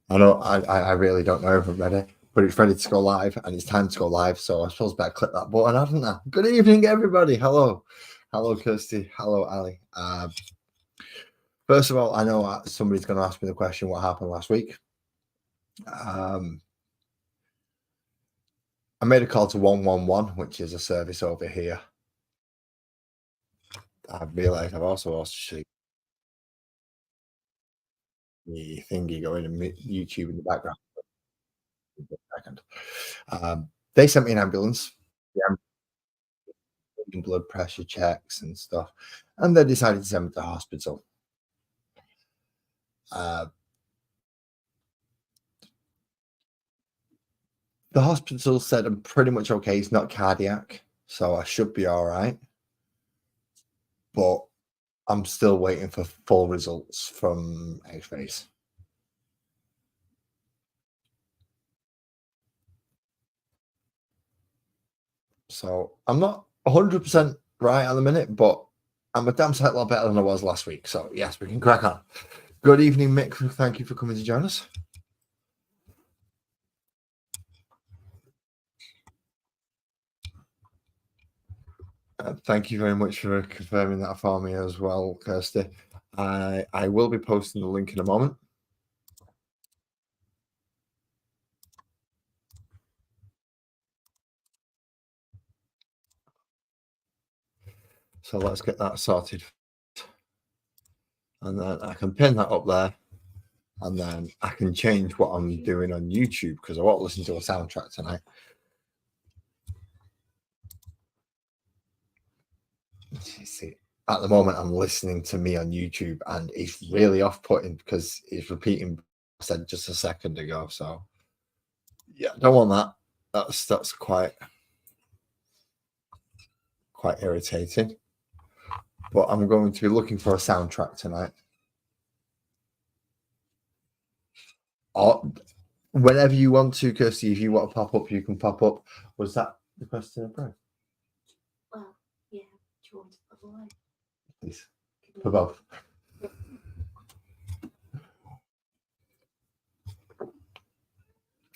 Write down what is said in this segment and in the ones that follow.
I know I really don't know if I'm ready, but it's ready to go live and it's time to go live. So I suppose better click that button, hadn't I? Good evening, everybody. Hello. Hello, Kirsty. Hello, Ali. First of all, I know somebody's going to ask me the question, what happened last week? I made a call to 111, which is a service over here. I realised I've also lost the thingy going in YouTube in the background. They sent me an ambulance. Yeah, blood pressure checks and stuff, and they decided to send me to the hospital. The hospital said I'm pretty much okay. It's not cardiac, so I should be all right. But I'm still waiting for full results from X-rays. So I'm not 100% right at the minute, but I'm a damn sight lot better than I was last week. So yes, we can crack on. Good evening, Mick. Thank you for coming to join us. Thank you very much for confirming that for me as well, Kirsty. I will be posting the link in a moment. So let's get that sorted. And then I can pin that up there. And then I can change what I'm doing on YouTube because I won't listen to a soundtrack tonight. See, at the moment, I'm listening to me on YouTube and it's really off-putting because it's repeating what I said just a second ago. So yeah, I don't want that. That's quite irritating. But I'm going to be looking for a soundtrack tonight. Or whenever you want to, Kirsty, if you want to pop up, you can pop up. Was that the question of prayer? Well, yeah. Do you want to put away? Please. For both.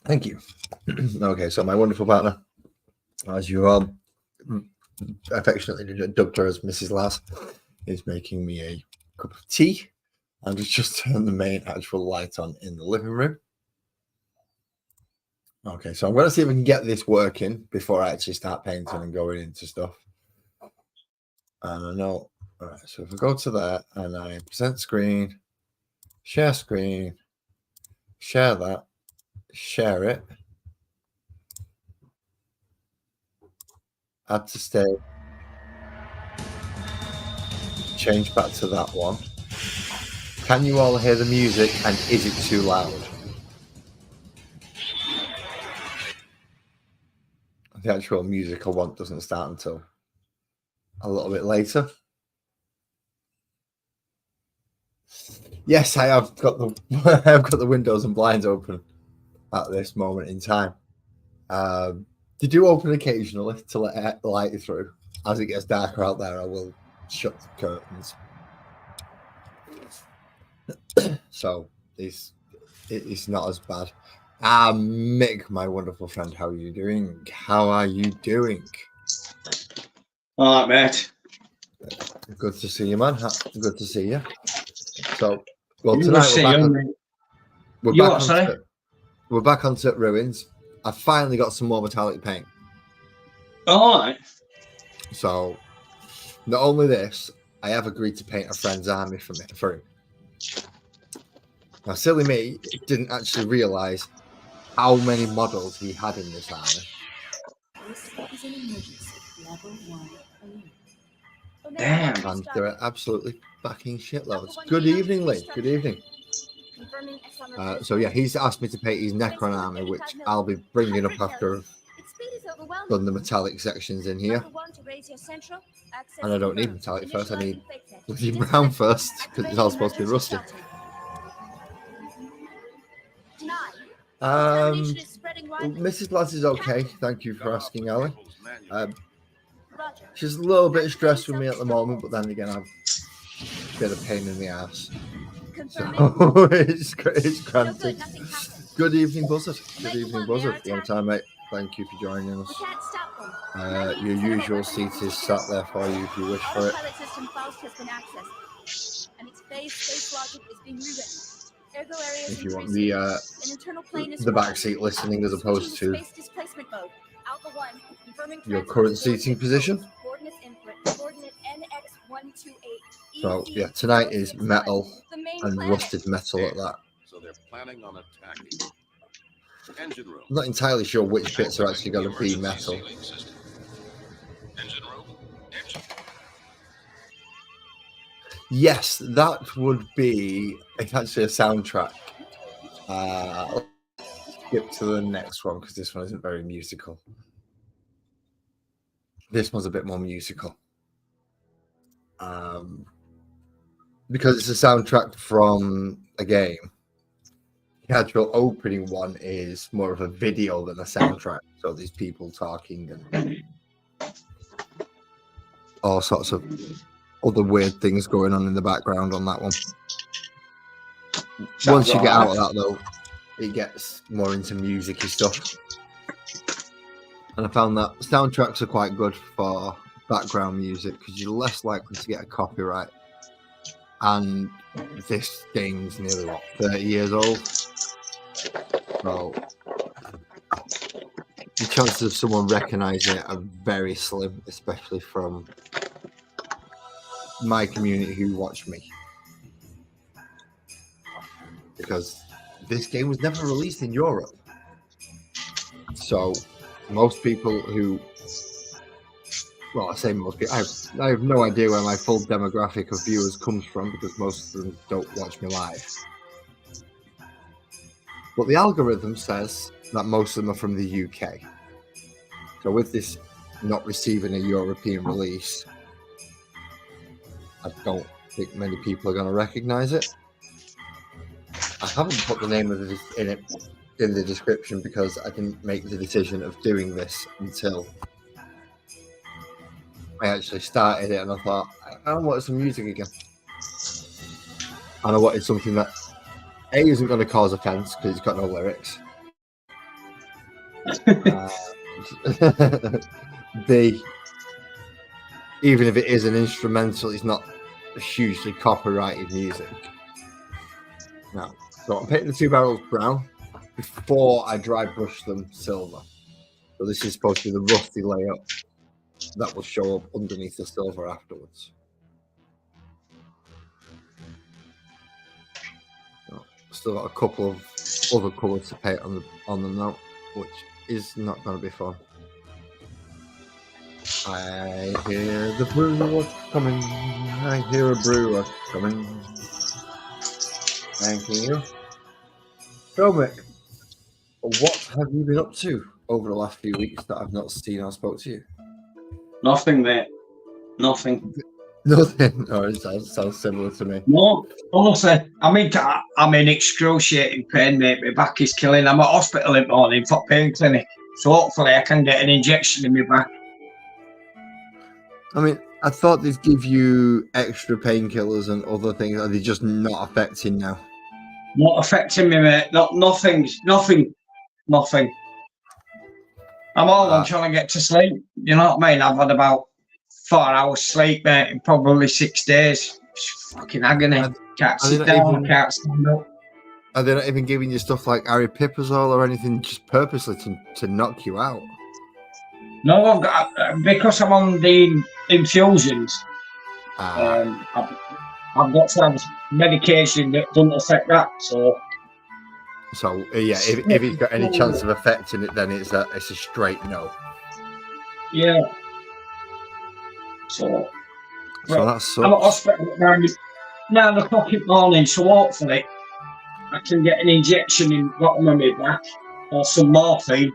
Thank you. Okay, so my wonderful partner, as you all affectionately dubbed her as Mrs. Lass, is making me a cup of tea and has just turned the main actual light on in the living room. Okay, so I'm going to see if we can get this working before I actually start painting and going into stuff. And I know, all right, so if I go to there and I present screen, share screen, share that, share it, add to stage, change back to that one. Can you all hear the music and is it too loud? The actual music I want doesn't start until a little bit later. Yes, I have got the windows and blinds open at this moment in time. They do open occasionally to let light through. As it gets darker out there, I will shut the curtains. So it's not as bad. Mick, my wonderful friend, how are you doing? How are you doing? All right, mate. Good to see you, man. Good to see you. So, well, tonight we're back onto Ruins. I finally got some more metallic paint. All right. So, not only this, I have agreed to paint a friend's army for him. Now, silly me didn't actually realise how many models he had in this army. Damn. And they're absolutely fucking shitloads. Good evening, Lee. Good evening. So yeah, he's asked me to paint his Necron army, which I'll be bringing up after I've done the metallic sections in here. And I don't need metallic first, I need lithium brown first, because it's all supposed to be rusty. Mrs. Lass is okay. Thank you for asking, Ali. She's a little bit stressed with me at the moment, but then again, I've a bit of pain in the ass. So it's granted. Good evening, Buzzard. Good evening, Buzzard. Long time, mate. Thank you for joining us. Your usual seat is sat there for you if you wish for it. If you want the back seat listening as opposed to your current seating position. So yeah, tonight is metal and rusted metal at that. So they're planning on attacking. Engine room. I'm not entirely sure which bits are actually going to be metal. Engine room. Engine. Yes, that would be actually a soundtrack. Let's skip to the next one because this one isn't very musical. This one's a bit more musical. Because it's a soundtrack from a game. The actual opening one is more of a video than a soundtrack. So there's people talking and all sorts of other weird things going on in the background on that one. Once you get out of that, though, it gets more into music-y stuff. And I found that soundtracks are quite good for background music because you're less likely to get a copyright. And this game's nearly, 30 years old? So the chances of someone recognising it are very slim, especially from my community who watch me. Because this game was never released in Europe. So most people who... Well, I say most people. I have no idea where my full demographic of viewers comes from because most of them don't watch me live. But the algorithm says that most of them are from the UK. So with this not receiving a European release, I don't think many people are going to recognise it. I haven't put the name of it in the description because I didn't make the decision of doing this until I actually started it, and I thought, I wanted some music again. And I wanted something that A, isn't going to cause offence because it's got no lyrics. B, even if it is an instrumental, it's not hugely copyrighted music. No. So I'm painting the two barrels brown before I dry brush them silver. So this is supposed to be the rusty layout that will show up underneath the silver afterwards. Still got a couple of other colours to paint on them now, which is not going to be fun. I hear the brewer coming. I hear a brewer coming. Thank you. So, Mick, what have you been up to over the last few weeks that I've not seen or spoke to you? Nothing, mate. Nothing. Nothing. Oh, it sounds similar to me. No, honestly, I'm in excruciating pain, mate. My back is killing. I'm at hospital in the morning for pain clinic. So hopefully I can get an injection in my back. I mean, I thought they'd give you extra painkillers and other things. Are they just not affecting now? Not affecting me, mate. Nothing. I'm all on trying to get to sleep. You know what I mean? I've had about 4 hours sleep, mate, in probably 6 days. It's fucking agony. Can't sit down, can't stand up. Are they not even giving you stuff like aripiprazole or anything just purposely to knock you out? No, I've got, because I'm on the infusions, I've got to have medication that doesn't affect that. So yeah, if it's got any chance of affecting it, then it's a straight no. Yeah. So that sucks. I'm at hospital at 9 o'clock in the morning, so hopefully I can get an injection in the bottom of my back or some morphine.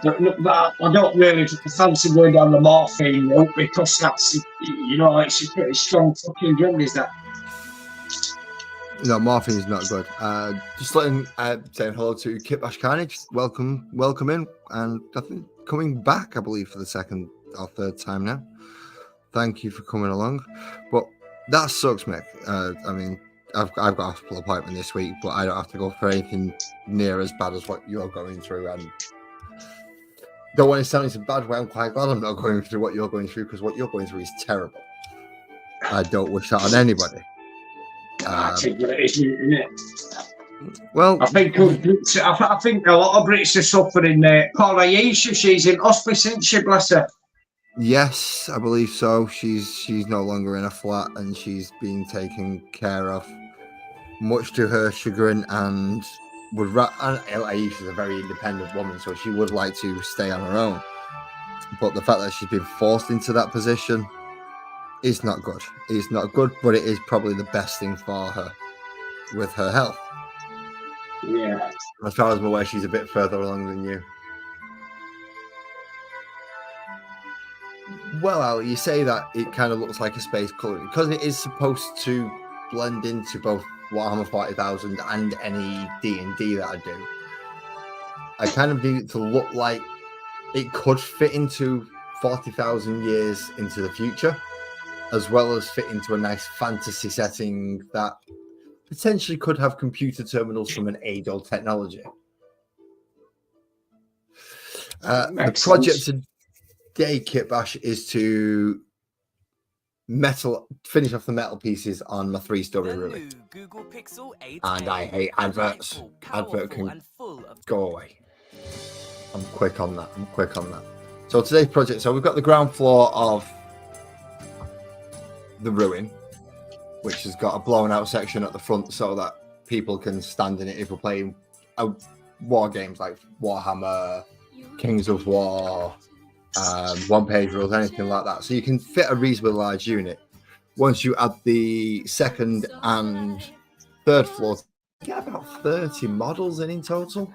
But I don't really fancy going down the morphine route because that's, it's a pretty strong fucking drug, is that? No, morphine is not good. Just saying hello to Kit Bash Carnage. Welcome in, and I think coming back, I believe, for the second or third time now. Thank you for coming along. But That sucks, Mick. I mean, I've got a hospital appointment this week, but I don't have to go for anything near as bad as what you're going through. And don't want to sound in a bad way. I'm quite glad I'm not going through what you're going through, because what you're going through is terrible. I don't wish that on anybody. That's it, isn't it? Well, I think a lot of Brits are suffering. Paula Yesha, she's in hospice, isn't she? Bless her. yes, I believe so. She's no longer in a flat, and she's being taken care of, much to her chagrin, and Aisha's a very independent woman, so she would like to stay on her own. But the fact that she's been forced into that position is not good. It's not good, but it is probably the best thing for her with her health. Yeah. As far as I'm aware, she's a bit further along than you. Well, Al, you say that it kind of looks like a space coloring because it is supposed to blend into both Warhammer 40,000 and any D&D that I do. I kind of need it to look like it could fit into 40,000 years into the future, as well as fit into a nice fantasy setting that potentially could have computer terminals from an age-old technology. The project today, Kitbash, is to finish off the metal pieces on my 3-story room. And I hate adverts. Advert can go away. I'm quick on that. So today's project, so we've got the ground floor of the ruin, which has got a blown out section at the front so that people can stand in it if we're playing war games like Warhammer, Kings of War, one-page rules, anything like that. So you can fit a reasonably large unit. Once you add the second and third floors, you get about 30 models in total.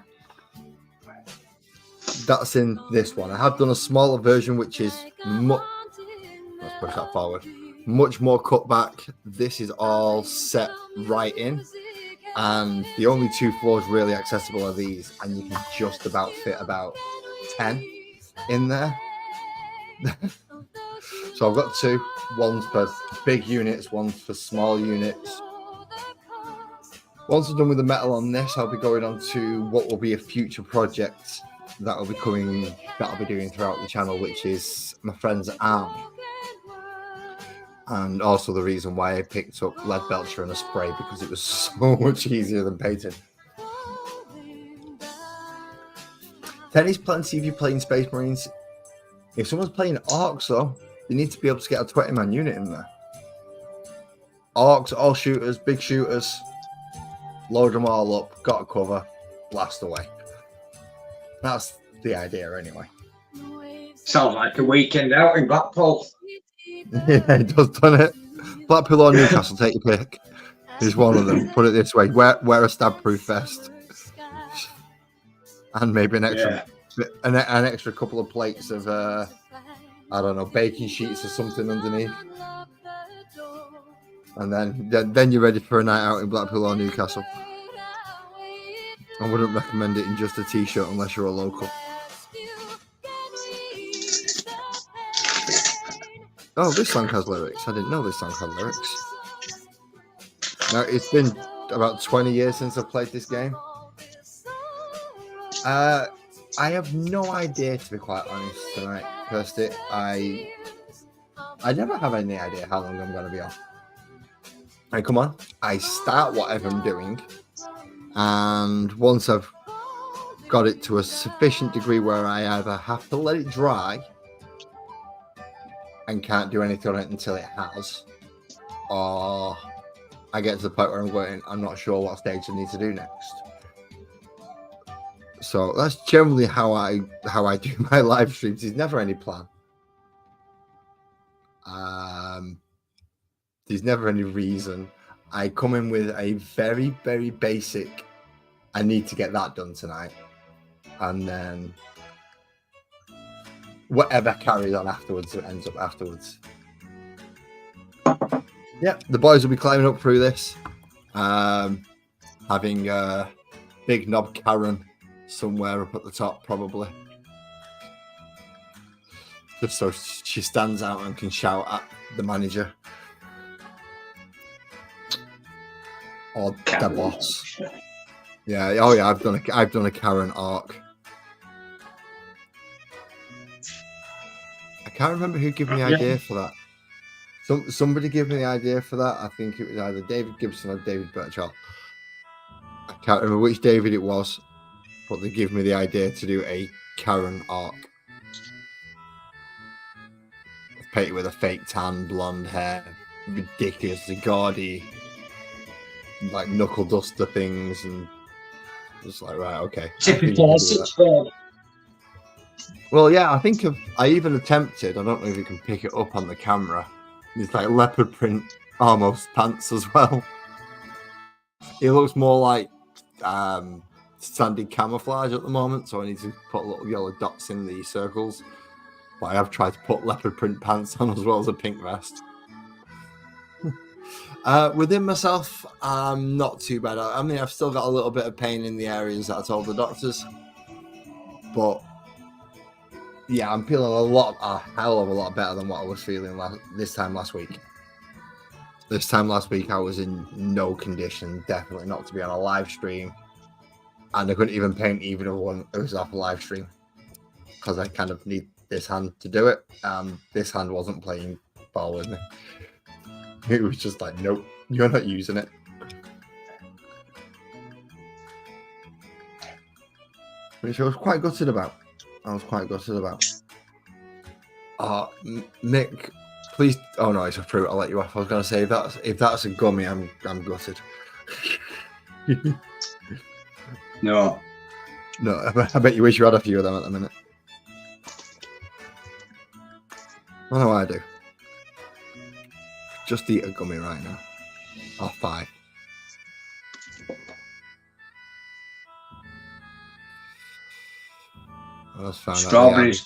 That's in this one. I have done a smaller version, which is let's push that forward. Much more cut back. This is all set right in, and the only 2 floors really accessible are these, and you can just about fit about 10 in there. So I've got 2, one's for big units, one's for small units. Once I'm done with the metal on this, I'll be going on to what will be a future project that I'll be doing throughout the channel, which is my friend's army. And also the reason why I picked up leadbelcher and a spray, because it was so much easier than painting. 10 is plenty if you're playing Space Marines. If someone's playing Orcs, though, they need to be able to get a 20-man unit in there. Orcs, all shooters, big shooters. Load them all up, got a cover, blast away. That's the idea, anyway. Sounds like a weekend out in Blackpool. Yeah, it does, doesn't it? Blackpool or Newcastle, take your pick. Is one of them. Put it this way: wear a stab-proof vest, and maybe an extra couple of plates of I don't know, baking sheets or something underneath, and then you're ready for a night out in Blackpool or Newcastle. I wouldn't recommend it in just a t-shirt unless you're a local. Oh, this song has lyrics. I didn't know this song had lyrics. Now, it's been about 20 years since I've played this game. I have no idea, to be quite honest, tonight. Kirsty, I never have any idea how long I'm going to be on. Right, come on. I start whatever I'm doing, and once I've got it to a sufficient degree where I either have to let it dry and can't do anything on it until it has, or I get to the point where I'm not sure what stage I need to do next. So that's generally how I do my live streams. There's never any plan. There's never any reason. I come in with a very, very basic, I need to get that done tonight, and then whatever carries on afterwards, it ends up afterwards. Yeah, the boys will be climbing up through this, having big knob Karen somewhere up at the top, probably, just so she stands out and can shout at the manager. or the boss. Yeah. Oh yeah. I've done a Karen arc. I can't remember who gave me the idea for that. Somebody gave me the idea for that. I think it was either David Gibson or David Birchall. I can't remember which David it was, but they gave me the idea to do a Karen arc. Painted with a fake tan, blonde hair, ridiculously gaudy, like knuckle duster things, and just like, right, okay. Typical 6-4. Well, yeah, I even attempted. I don't know if you can pick it up on the camera. It's like leopard print, almost pants as well. It looks more like sandy camouflage at the moment, so I need to put little yellow dots in the circles. But I have tried to put leopard print pants on as well as a pink vest. Within myself, I'm not too bad. I mean, I've still got a little bit of pain in the areas that I told the doctors, but yeah, I'm feeling a hell of a lot better than what I was feeling this time last week. This time last week, I was in no condition, definitely not to be on a live stream, and I couldn't even paint even if it was off a live stream because I kind of need this hand to do it. This hand wasn't playing ball with me. It was just like, nope, you're not using it. Which I was quite gutted about. Mick, please. Oh no, it's a fruit. I'll let you off. I was going to say if that's a gummy, I'm gutted. No, I bet you wish you had a few of them at the minute. What do I do? Just eat a gummy right now. Or 5. Let's find strawberries.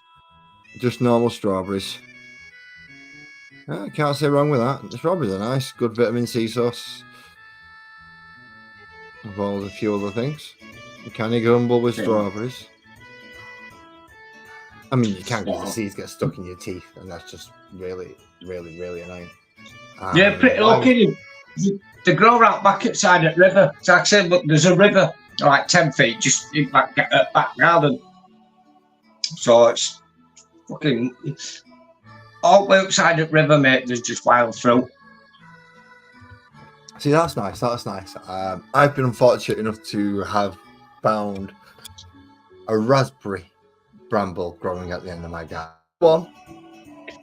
Just normal strawberries. I can't say wrong with that. The strawberries are nice. Good vitamin C source. As well as a few other things. You can't grumble with strawberries. I mean, you can't get the seeds get stuck in your teeth, and that's just really, really, really annoying. Yeah, pretty lucky. They grow right back outside at river. So like I said, look, there's a river like 10 feet just in back garden. So it's fucking all the way outside at river, mate. There's just wild fruit. See, that's nice. I've been unfortunate enough to have found a raspberry bramble growing at the end of my garden.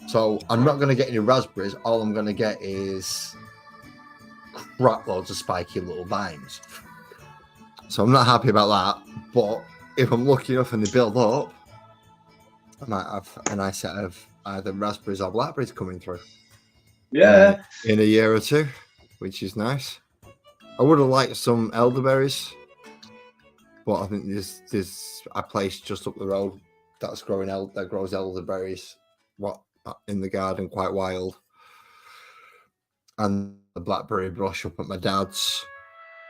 So I'm not going to get any raspberries. All I'm going to get is crap loads of spiky little vines. So I'm not happy about that. But if I'm lucky enough and they build up, I might have a nice set of either raspberries or blackberries coming through. Yeah. In a year or two, which is nice. I would have liked some elderberries, but I think there's a place just up the road that grows elderberries. In the garden, quite wild, and the blackberry brush up at my dad's.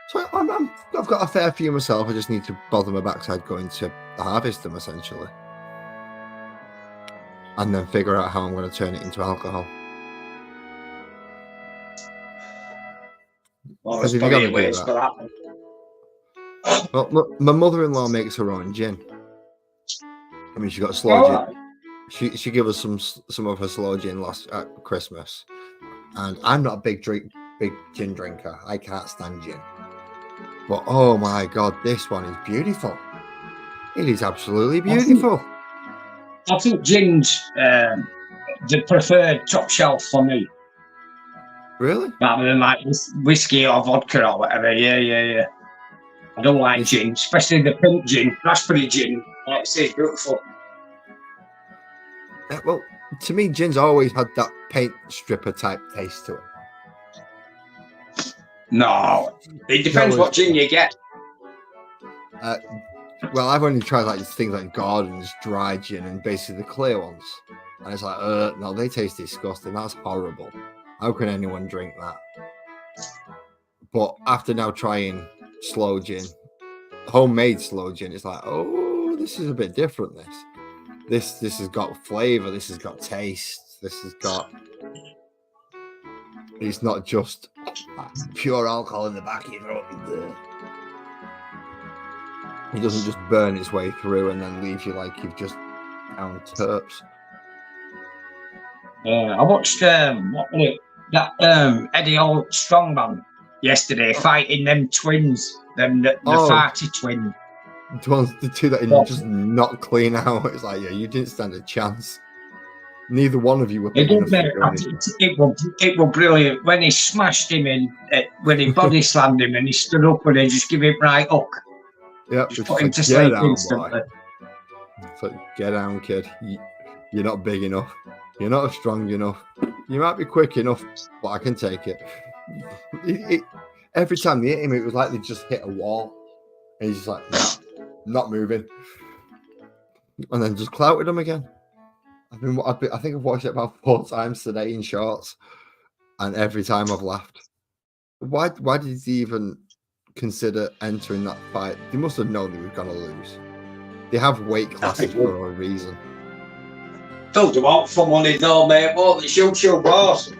So I've got a fair few myself. I just need to bother my backside going to harvest them essentially, and then figure out how I'm going to turn it into alcohol. Well, there's plenty of ways for that. Well, my mother-in-law makes her own gin. I mean, she got slow gin. She gave us some of her slow gin at Christmas, and I'm not a big gin drinker. I can't stand gin, but oh my god, this one is beautiful. It is absolutely beautiful. I think gin's the preferred top shelf for me. Really? Rather than like whiskey or vodka or whatever. Yeah. I don't like gin, especially the pink gin, raspberry gin. Like I say, beautiful. Well, to me, gin's always had that paint stripper type taste to it. No, it depends what gin you get. Well, I've only tried like things like Gordon's dry gin and basically the clear ones, and it's like, no, they taste disgusting. That's horrible. How can anyone drink that? But after now trying slow gin, homemade slow gin, it's like, oh, this is a bit different. This has got flavor. This has got taste. This has got. It's not just Pure alcohol in the back of your throat. It doesn't just burn its way through and then leave you like you've just down terps. I watched Eddie Hall Strongman yesterday fighting them twins, the farty twins. The two that are just not clean out. It's like, yeah, you didn't stand a chance. Neither one of you were big enough to do anything. It was brilliant when he smashed him in, when he body slammed him and he stood up and he just give him right hook. Yep, just put him to sleep instantly. It's like, get down, kid. You're not big enough. You're not strong enough. You might be quick enough, but I can take it. Every time they hit him, it was like they just hit a wall. And he's just like, nah, not moving. And then just clouted him again. I think I've watched it about 4 times today in shorts. And every time I've laughed. Why did he even consider entering that fight? They must have known they were going to lose. They have weight classes for a reason. Don't do out for money though, mate. Well, it's your boss.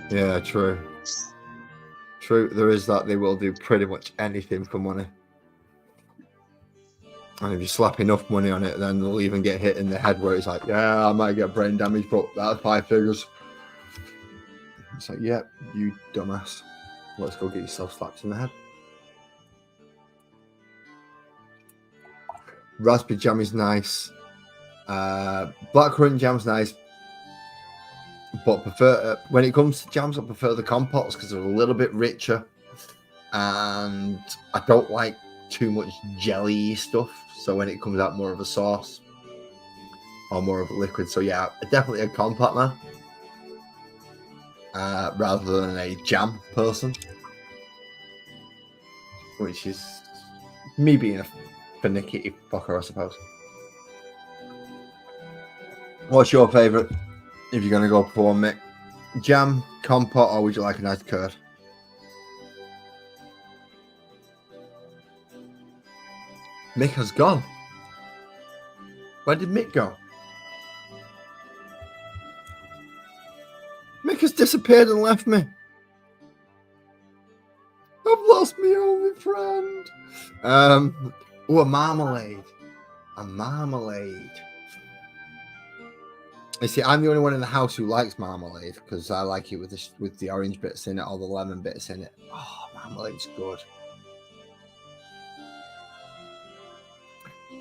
Yeah, true. True, there is that. They will do pretty much anything for money. And if you slap enough money on it, then they'll even get hit in the head where it's like, yeah, I might get brain damage, but that's 5 figures. It's like, yeah, you dumbass. Let's go get yourself slapped in the head. Raspberry jam is nice. Blackcurrant jam's nice. But prefer when it comes to jams, I prefer the compotes because they're a little bit richer. And I don't like too much jelly stuff. So when it comes out more of a sauce or more of a liquid. So yeah, definitely a compote man. Rather than a jam person. Which is me being a finicky fucker, I suppose. What's your favourite? If you're going to go for one, Mick? Jam, compote, or would you like a nice curd? Mick has gone. Where did Mick go? Mick has disappeared and left me. I've lost my only friend. Oh, a marmalade. A marmalade. You see, I'm the only one in the house who likes marmalade because I like it with the orange bits in it or the lemon bits in it. Oh, marmalade's good.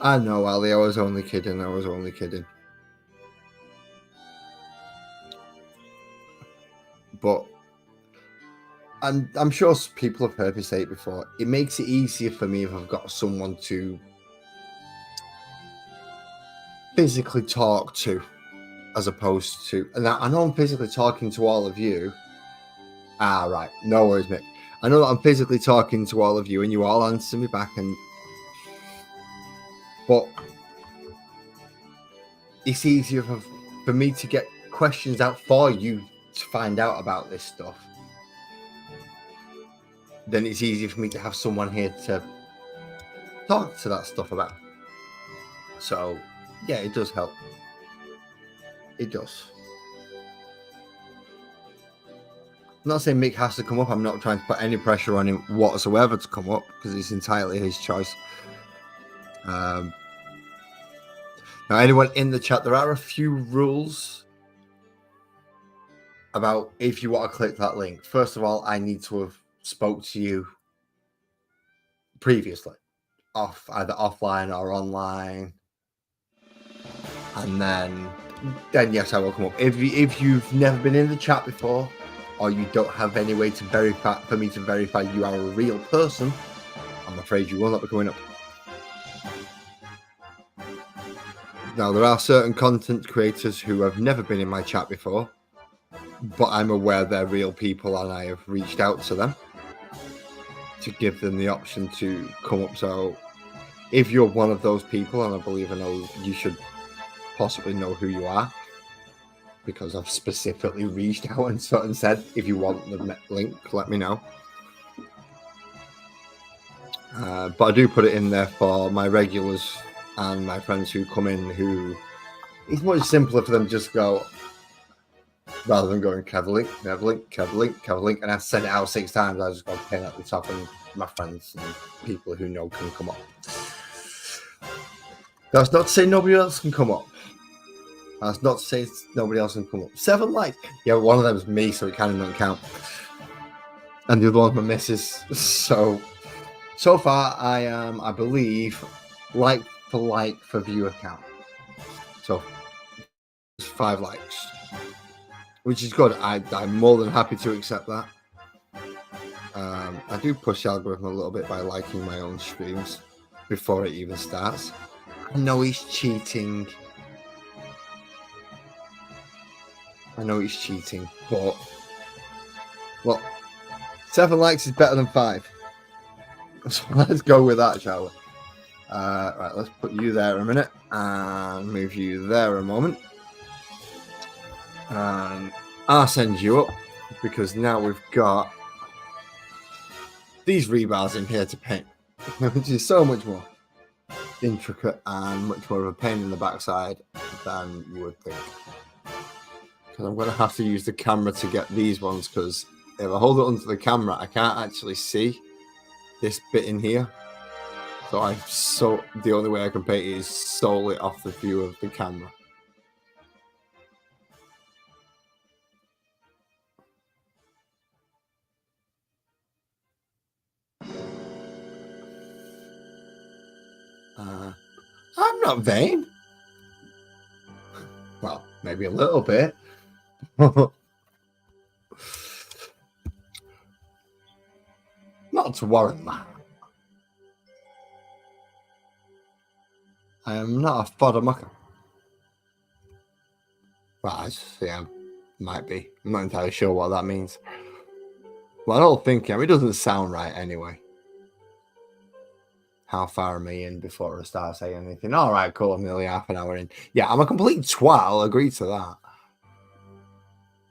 I know, Ali. I was only kidding. But I'm sure people have heard me say it before. It makes it easier for me if I've got someone to physically talk to. As opposed to, and I know I'm physically talking to all of you. Right. No worries, Mick. I know that I'm physically talking to all of you and you all answer me back. But it's easier for me to get questions out for you to find out about this stuff. Then it's easier for me to have someone here to talk to that stuff about. So, yeah, it does help. It does. I'm not saying Mick has to come up. I'm not trying to put any pressure on him whatsoever to come up because it's entirely his choice. Now, anyone in the chat, there are a few rules about if you want to click that link. First of all, I need to have spoke to you previously, either offline or online, and then yes, I will come up. If you've never been in the chat before, or you don't have any way to verify for me to verify you are a real person, I'm afraid you will not be coming up. Now, there are certain content creators who have never been in my chat before, but I'm aware they're real people and I have reached out to them to give them the option to come up. So if you're one of those people, and I know you should possibly know who you are, because I've specifically reached out and said, if you want the link, let me know. But I do put it in there for my regulars and my friends who come in, who it's much simpler for them to just go, rather than going Keverlink, Keverlink, Keverlink, Keverlink, and I sent it out 6 times. I just got a pin at the top, and my friends and people who know can come up. That's not to say nobody else can come up. That's not to say nobody else can come up. 7 likes. Yeah, one of them is me, so it kind of doesn't count. And the other one's my missus. So far, I am, I believe, like for viewer count. So 5 likes, which is good. I'm more than happy to accept that. I do push the algorithm a little bit by liking my own streams before it even starts. I know he's cheating. But well, 7 likes is better than 5. So let's go with that, shall we? Right, let's put you there a minute and move you there a moment. I'll send you up because now we've got these rebars in here to paint, which is so much more intricate and much more of a pain in the backside than you would think. Because I'm going to have to use the camera to get these ones, because if I hold it onto the camera, I can't actually see this bit in here. So the only way I can paint it is solely off the view of the camera. I'm not vain. Well, maybe a little bit. Not to warrant that. I am not a fodder mucker. Well, I see, I might be. I'm not entirely sure what that means. Well, I don't think it doesn't sound right anyway. How far am I in before I start saying anything? All right, cool. I'm nearly half an hour in. Yeah, I'm a complete twat. I'll agree to that.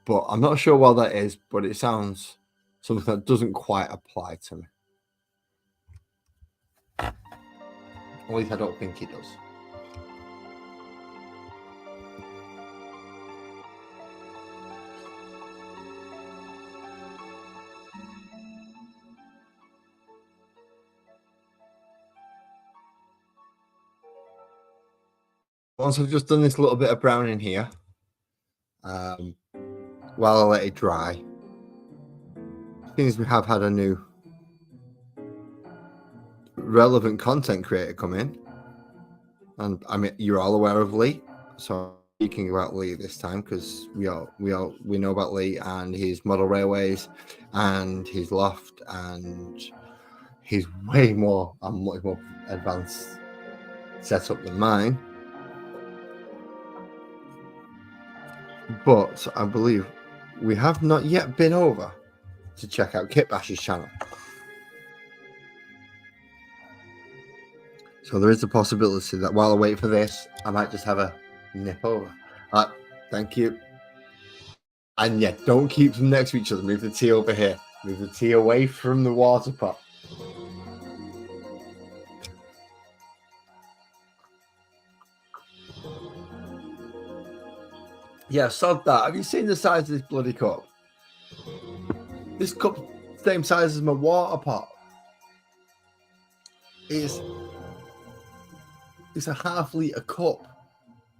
But I'm not sure what that is, but it sounds something that doesn't quite apply to me. At least I don't think it does. Once I've just done this little bit of brown in here, while I let it dry, seems we have had a new relevant content creator come in, and I mean you're all aware of Lee, so speaking about Lee this time because we know about Lee and his model railways and his loft and his way more and much more advanced setup than mine. But I believe we have not yet been over to check out Kitbash's channel. So there is a possibility that while I wait for this, I might just have a nip over. Thank you. And yeah, don't keep them next to each other. Move the tea over here. Move the tea away from the water pot. Yeah, sod that. Have you seen the size of this bloody cup? This cup's the same size as my water pot. It's a half-litre cup.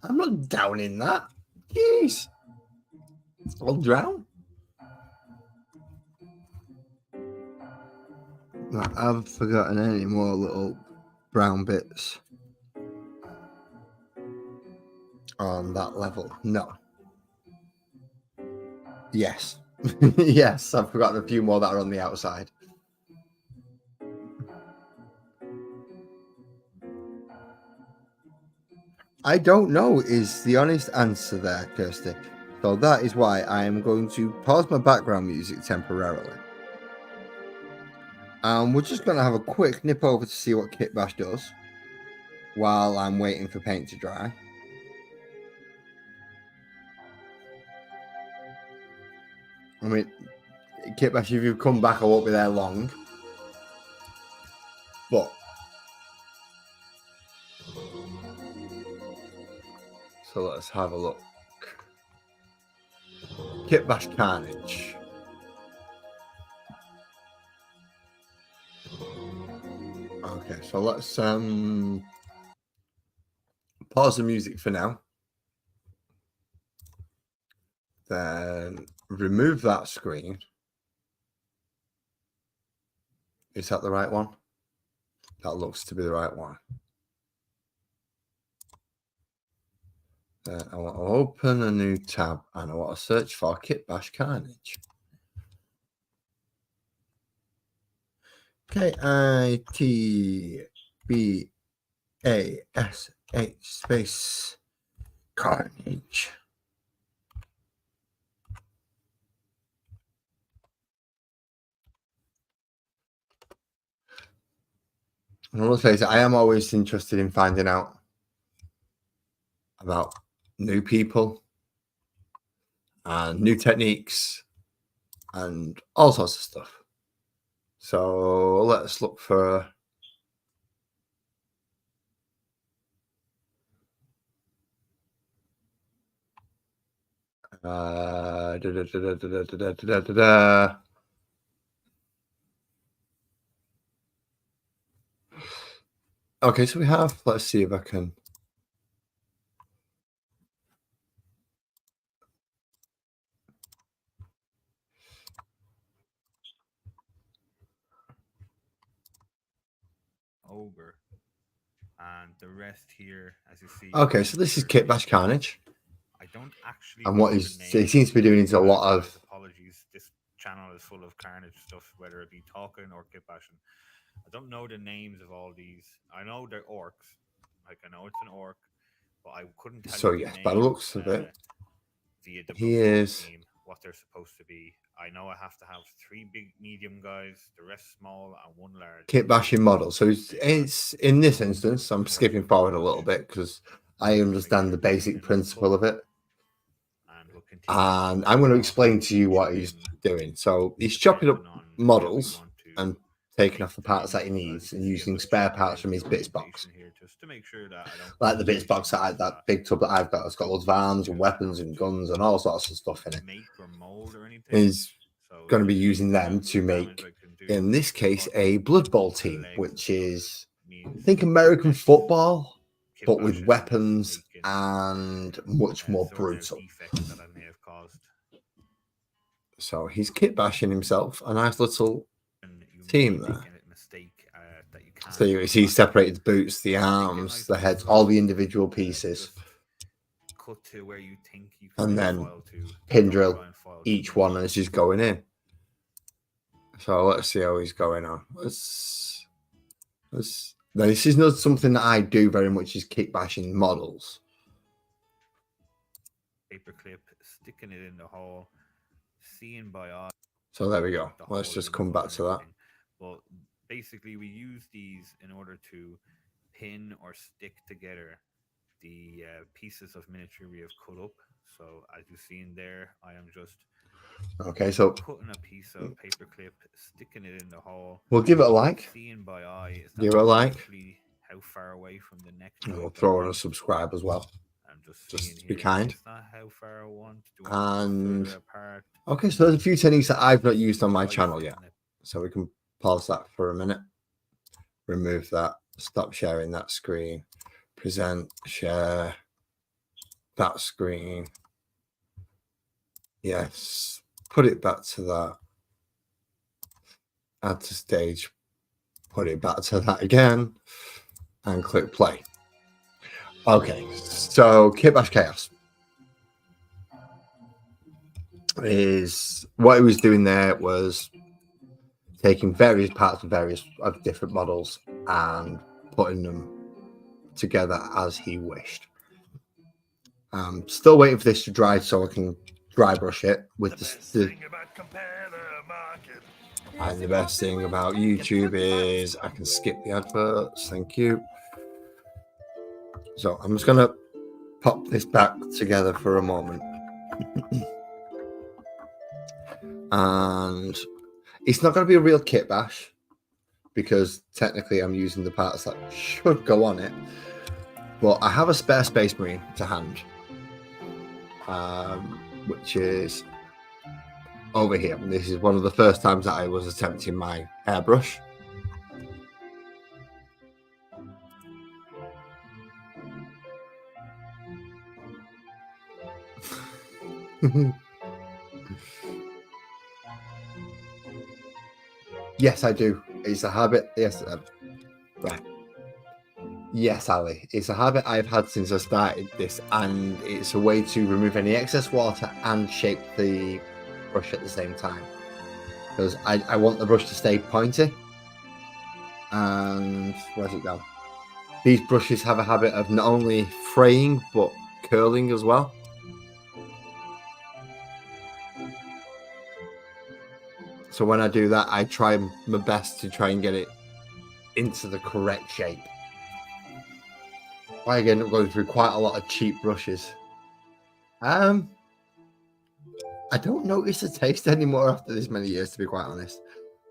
I'm not downing that. Jeez. I'll drown. I haven't forgotten any more little brown bits on that level. No. Yes. Yes, I've forgotten a few more that are on the outside. I don't know is the honest answer there, Kirsty. So that is why I am going to pause my background music temporarily. We're just going to have a quick nip over to see what Kitbash does while I'm waiting for paint to dry. I mean, Kitbash, if you come back, I won't be there long. But so let's have a look. Kit Bash Carnage. Okay, so let's pause the music for now. Then remove that screen. Is that the right one? That looks to be the right one. I want to open a new tab and I want to search for Kit Bash Carnage. KITBASH space Carnage. I will say that I am always interested in finding out about new people and new techniques and all sorts of stuff. So let's look for okay, so we have, let's see if I can. Ogre. And the rest here, as you see. Okay, so this is Kit Bash Carnage. I don't actually. And what he seems to be doing is a lot of. Apologies, this channel is full of Carnage stuff, whether it be talking or Kit Bashing. I don't know the names of all these. I know they're orcs. Like I know it's an orc, but I couldn't tell So you yes, the by the name, looks of it, via the he is team, what they're supposed to be. I know I have to have 3 big medium guys, the rest small, and 1 large. Kit Bashing model. So it's in this instance, I'm skipping forward a little bit because I understand the basic principle of it. And I'm going to explain to you what he's doing. So he's chopping up models and taking off the parts that he needs and using spare parts from his bits box. Like the bits box that big tub that I've got, it's got loads of arms and weapons and guns and all sorts of stuff in it. He's going to be using them to make, in this case, a Blood Bowl team, which is, I think, American football, but with weapons and much more brutal. So he's kit bashing himself. A nice little team there. So you see, separated the boots, the arms, the heads, all the individual pieces, and then pin drill each one as he's going in. So let's see how he's going on. Let's now, this is not something that I do very much, is kick bashing models. Paperclip, sticking it in the hole, seeing by eye. So there we go. Let's just come back to that. But basically, we use these in order to pin or stick together the pieces of miniature we have cut up. So as you see in there, I am just putting a piece of paperclip, sticking it in the hole. We'll give it a like. Seeing by eye is give it a like. How far away from the next. And we'll throw in a subscribe as well. Just be kind. How far I want. And okay, so there's a few techniques that I've not used on my channel yet. So we can pause that for a minute. Remove that. Stop sharing that screen. Present, share that screen. Yes. Put it back to that. Add to stage. Put it back to that again. And click play. Okay, so Kit Bash Chaos is what he was doing there was taking various parts of different models and putting them together as he wished. Still waiting for this to dry so I can dry brush it with and the best thing about YouTube is I can skip the adverts. Thank you. So I'm just going to pop this back together for a moment. And it's not going to be a real kit bash because technically I'm using the parts that should go on it. But I have a spare Space Marine to hand, which is over here. This is one of the first times that I was attempting my airbrush. Yes, I do. It's a habit. Yes, right. Yes, Ali. It's a habit I've had since I started this, and it's a way to remove any excess water and shape the brush at the same time. Because I want the brush to stay pointy. And where's it gone? These brushes have a habit of not only fraying but curling as well. So when I do that, I try my best to try and get it into the correct shape. I end up going through quite a lot of cheap brushes. I don't notice the taste anymore after this many years, to be quite honest.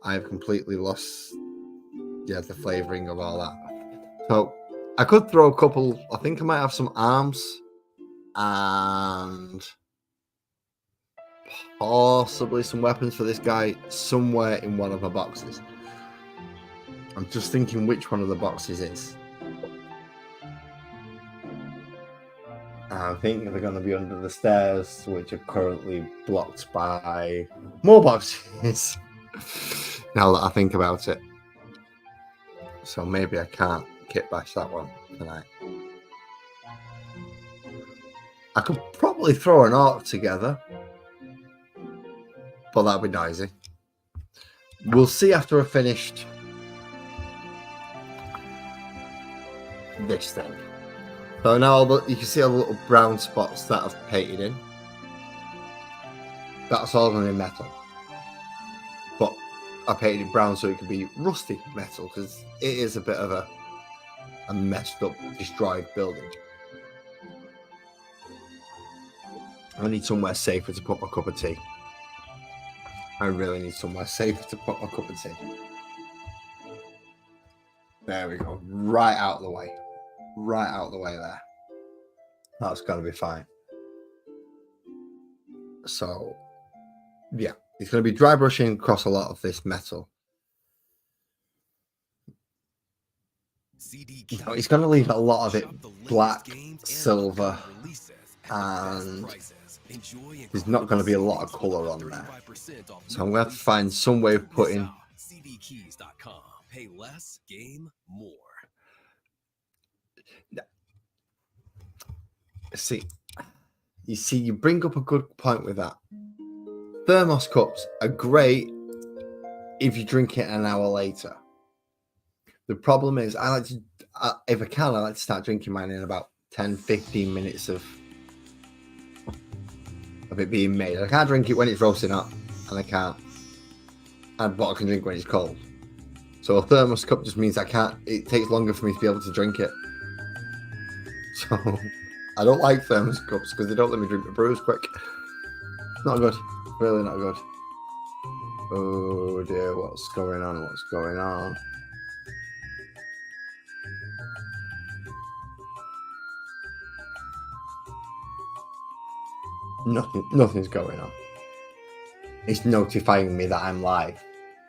I've completely lost the flavouring of all that. So I could throw a couple. I think I might have some arms and possibly some weapons for this guy somewhere in one of the boxes. I'm just thinking which one of the boxes is. I think they're going to be under the stairs, which are currently blocked by more boxes. Now that I think about it. So maybe I can't kit bash that one tonight. I could probably throw an arc together, but that'd be noisy. We'll see after I've finished this thing. So now you can see all the little brown spots that I've painted in. That's all going to be metal. But I painted it brown so it could be rusty metal because it is a bit of a messed up, destroyed building. I need somewhere safer to put my cup of tea. I really need somewhere safer to put my cup of tea. There we go. Right out of the way. Right out of the way there. That's going to be fine. So, yeah. It's going to be dry brushing across a lot of this metal. No, it's going to leave a lot of it black, silver, and there's not going to be a lot of colour on there. So I'm going to have to find some way of putting Pay less, game more. You bring up a good point with that. Thermos cups are great if you drink it an hour later. The problem is, if I can, I like to start drinking mine in about 10-15 minutes of it being made. I can't drink it when it's roasting up, and I can't. But I can drink when it's cold. So a thermos cup just means it takes longer for me to be able to drink it. So I don't like thermos cups because they don't let me drink the brews quick. Not good. Really not good. Oh dear, what's going on? What's going on? Nothing's going on. It's notifying me that I'm live.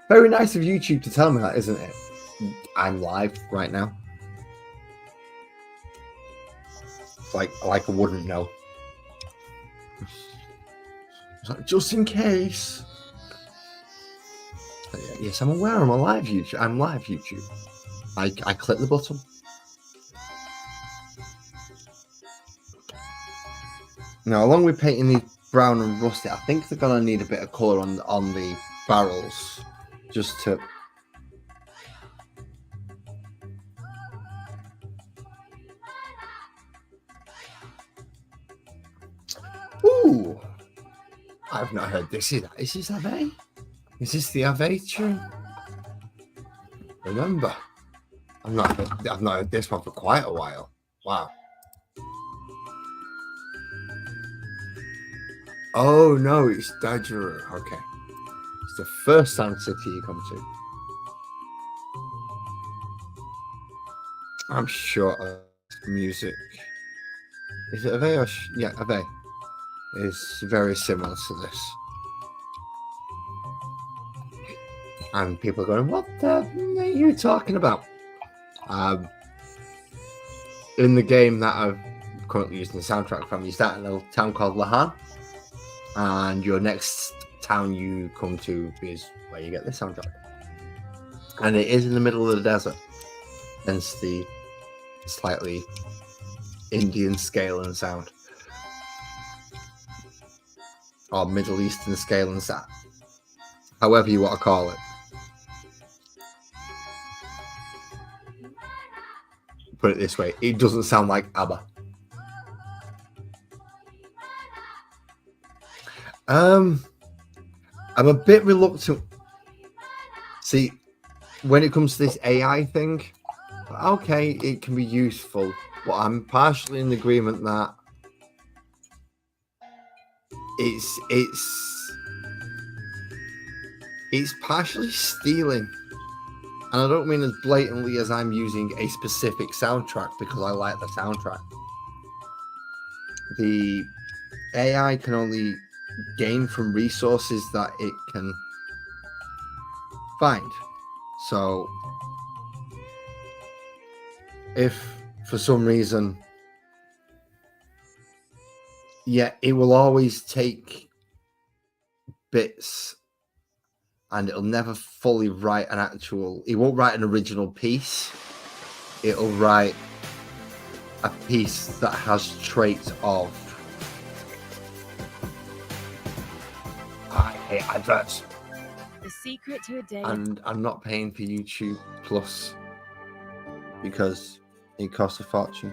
Very nice of YouTube to tell me that, isn't it? I'm live right now. Like I wouldn't know. Just in case. Yes, I'm aware I'm live YouTube. I'm live YouTube. I click the button. Now, along with painting these brown and rusty, I think they're gonna need a bit of colour on the barrels, just to. Ooh, I've not heard this. Is this Ave? Is this the Ave tune? Remember, I've not heard this one for quite a while. Wow. Oh no, it's Dodger. Okay, it's the first sound city you come to. I'm sure of music. Is it Ave or yeah, Ave is very similar to this. And people are going, what the are you talking about? In the game that I'm currently using the soundtrack from, you start in a town called Lahan, and your next town you come to is where you get this soundtrack. And it is in the middle of the desert, hence the slightly Indian scale and sound. Or Middle Eastern scale and sound. However you want to call it. Put it this way, it doesn't sound like ABBA. I'm a bit reluctant. See, when it comes to this AI thing, okay, it can be useful, but I'm partially in agreement that it's partially stealing. And I don't mean as blatantly as I'm using a specific soundtrack because I like the soundtrack. The AI can only gain from resources that it can find. So if for some reason, it will always take bits and it'll never fully write it won't write an original piece. It'll write a piece that has traits of, I hate adverts. The secret to a day. And I'm not paying for YouTube Plus because it costs a fortune.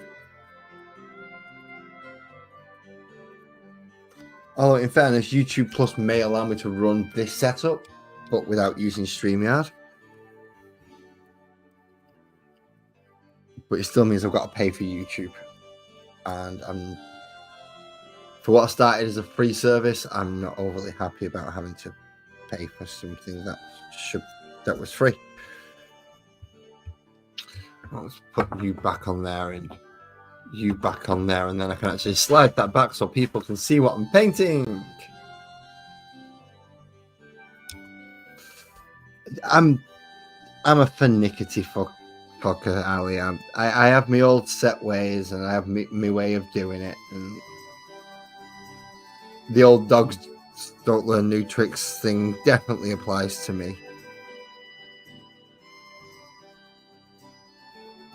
Although, in fairness, YouTube Plus may allow me to run this setup, but without using StreamYard. But it still means I've got to pay for YouTube. And for what started as a free service, I'm not overly happy about having to pay for something that was free. Let's put you back on there and you back on there, and then I can actually slide that back so people can see what I'm painting. I'm a finicky fucker, Ali. I have my old set ways, and I have my way of doing it. And the old dogs don't learn new tricks thing definitely applies to me.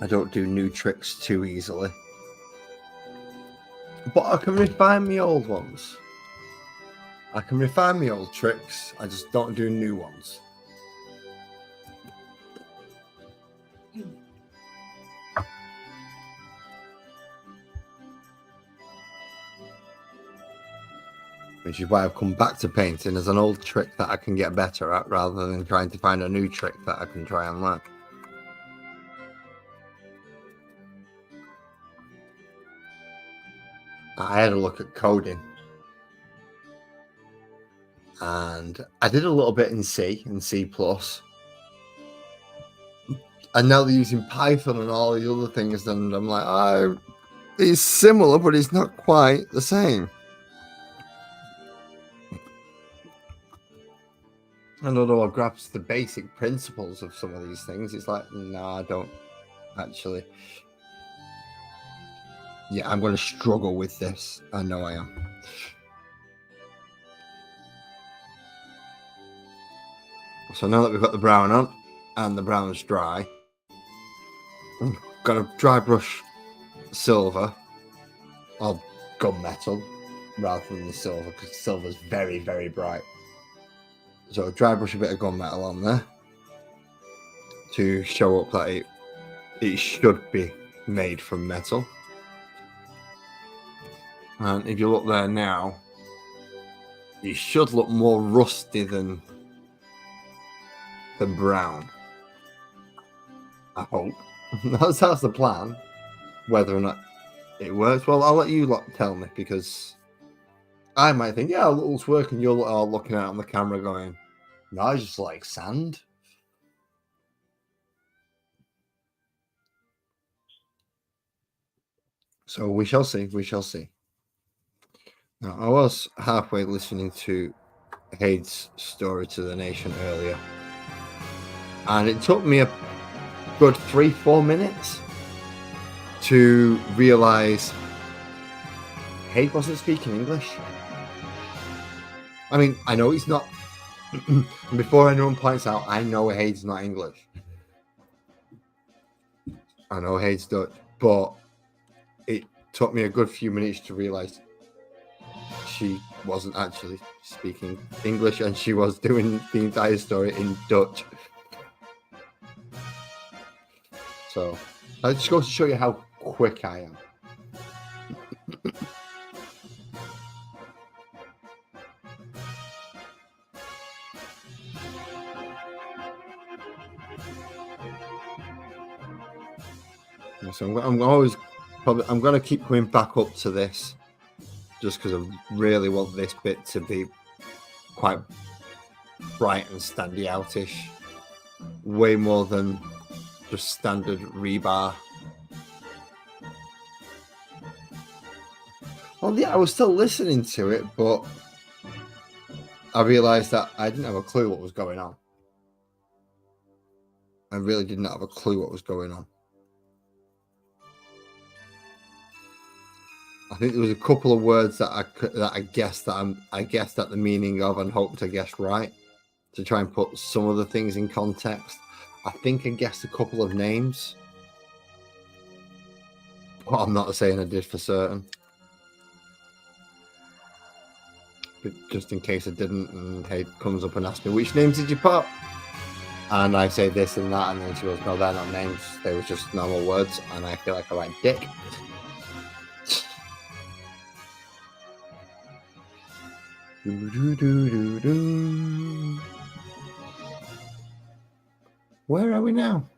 I don't do new tricks too easily. But I can refine my old ones. I can refine my old tricks. I just don't do new ones. Which is why I've come back to painting as an old trick that I can get better at, rather than trying to find a new trick that I can try and learn. I had a look at coding, and I did a little bit in C and C++. And now they're using Python and all the other things, and I'm like, it's similar, but it's not quite the same. And although I grasp the basic principles of some of these things, it's like, no, I don't actually. Yeah, I'm going to struggle with this. I know I am. So now that we've got the brown on and the brown's dry, I'm going to dry brush silver or gunmetal rather than the silver, because silver's very, very bright. So dry brush a bit of gunmetal on there to show up that it should be made from metal. And if you look there now, it should look more rusty than brown. I hope. That's the plan. Whether or not it works, well, I'll let you tell me, because I might think, yeah, it's working. You're all looking at it on the camera going, no, I just like sand. So we shall see. We shall see. Now, I was halfway listening to Hade's story to the nation earlier, And it took me a good 3-4 minutes to realize Hayde wasn't speaking English. I mean, I know he's not. Before anyone points out, I know Hayde's not English. I know Hayde's Dutch, but it took me a good few minutes to realize she wasn't actually speaking English, and she was doing the entire story in Dutch. So that just goes to show you how quick I am. So I'm going to keep going back up to this just because I really want this bit to be quite bright and standy outish, way more than just standard rebar. Well, yeah, I was still listening to it, but I realized that I didn't have a clue what was going on. I really did not have a clue what was going on. I think there was a couple of words that I guessed at the meaning of and hoped I guessed right to try and put some of the things in context. I think I guessed a couple of names, but I'm not saying I did for certain. But just in case I didn't, and Hayde comes up and asks me, which names did you put? And I say this and that, and then she goes, no, they're not names. They were just normal words, and I feel like a right dick. Where are we now?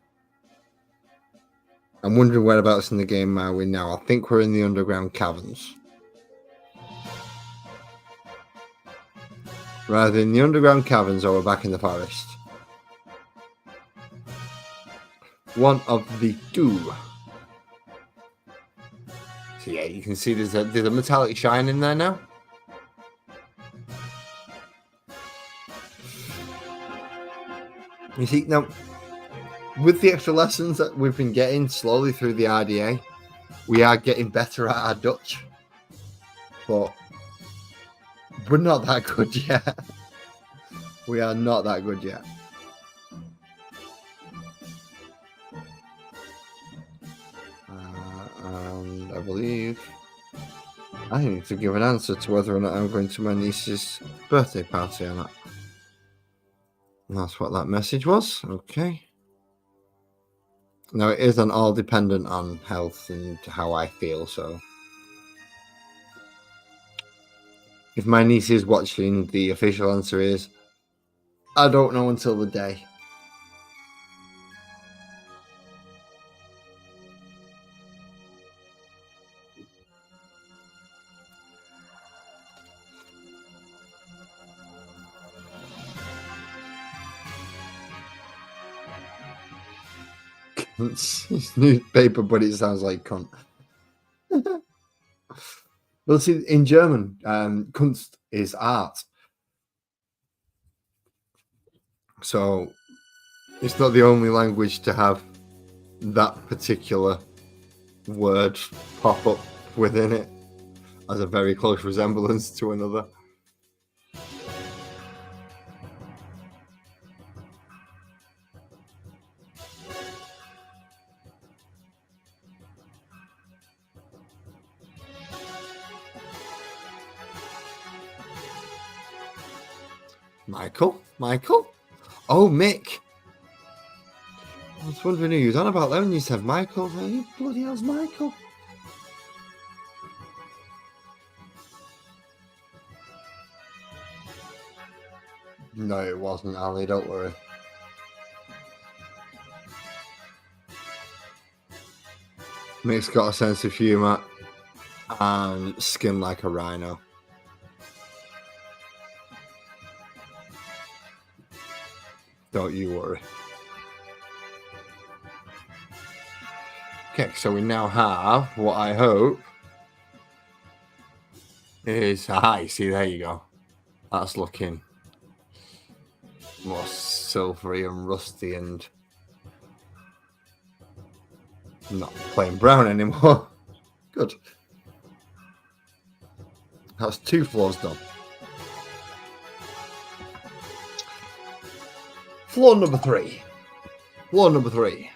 I'm wondering whereabouts in the game are we now. I think we're in the underground caverns. Rather in the underground caverns, or we're back in the forest. One of the two. So yeah, you can see there's a metallic shine in there now. You see, now, with the extra lessons that we've been getting slowly through the RDA, we are getting better at our Dutch. But we're not that good yet. We are not that good yet. And I believe I need to give an answer to whether or not I'm going to my niece's birthday party or not. That's what that message was. Okay. Now, it isn't all dependent on health and how I feel, so if my niece is watching, the official answer is I don't know until the day. It's newspaper, but it sounds like cunt. Well, see, in German, Kunst is art. So it's not the only language to have that particular word pop up within it as a very close resemblance to another. Michael? Oh, Mick. I was wondering who you was on about then when you said Michael. Who bloody hell's Michael? No, it wasn't, Ali, don't worry. Mick's got a sense of humour and skin like a rhino. Don't you worry. Okay, so we now have what I hope is... you see, there you go. That's looking more silvery and rusty and not plain brown anymore. Good. That's 2 floors done. Floor number 3. Floor number 3.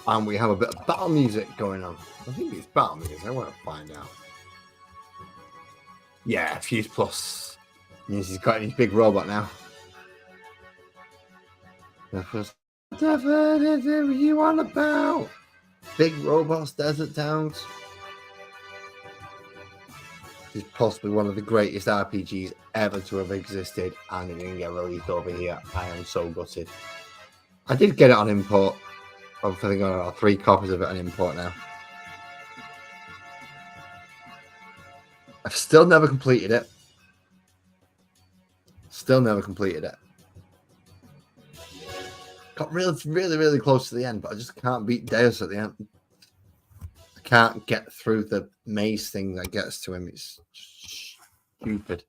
And we have a bit of battle music going on. I think it's battle music. I want to find out. Yeah, Fuse Plus means he's got his big robot now. Whatever you on about? Big robots, desert towns. This is possibly one of the greatest RPGs ever to have existed, and it didn't get released over here. I am so gutted. I did get it on import. I think I got 3 copies of it on import now. I've still never completed it. Still never completed it. Got really close to the end, but I just can't beat Deus at the end. I can't get through the maze thing that gets to him. It's stupid.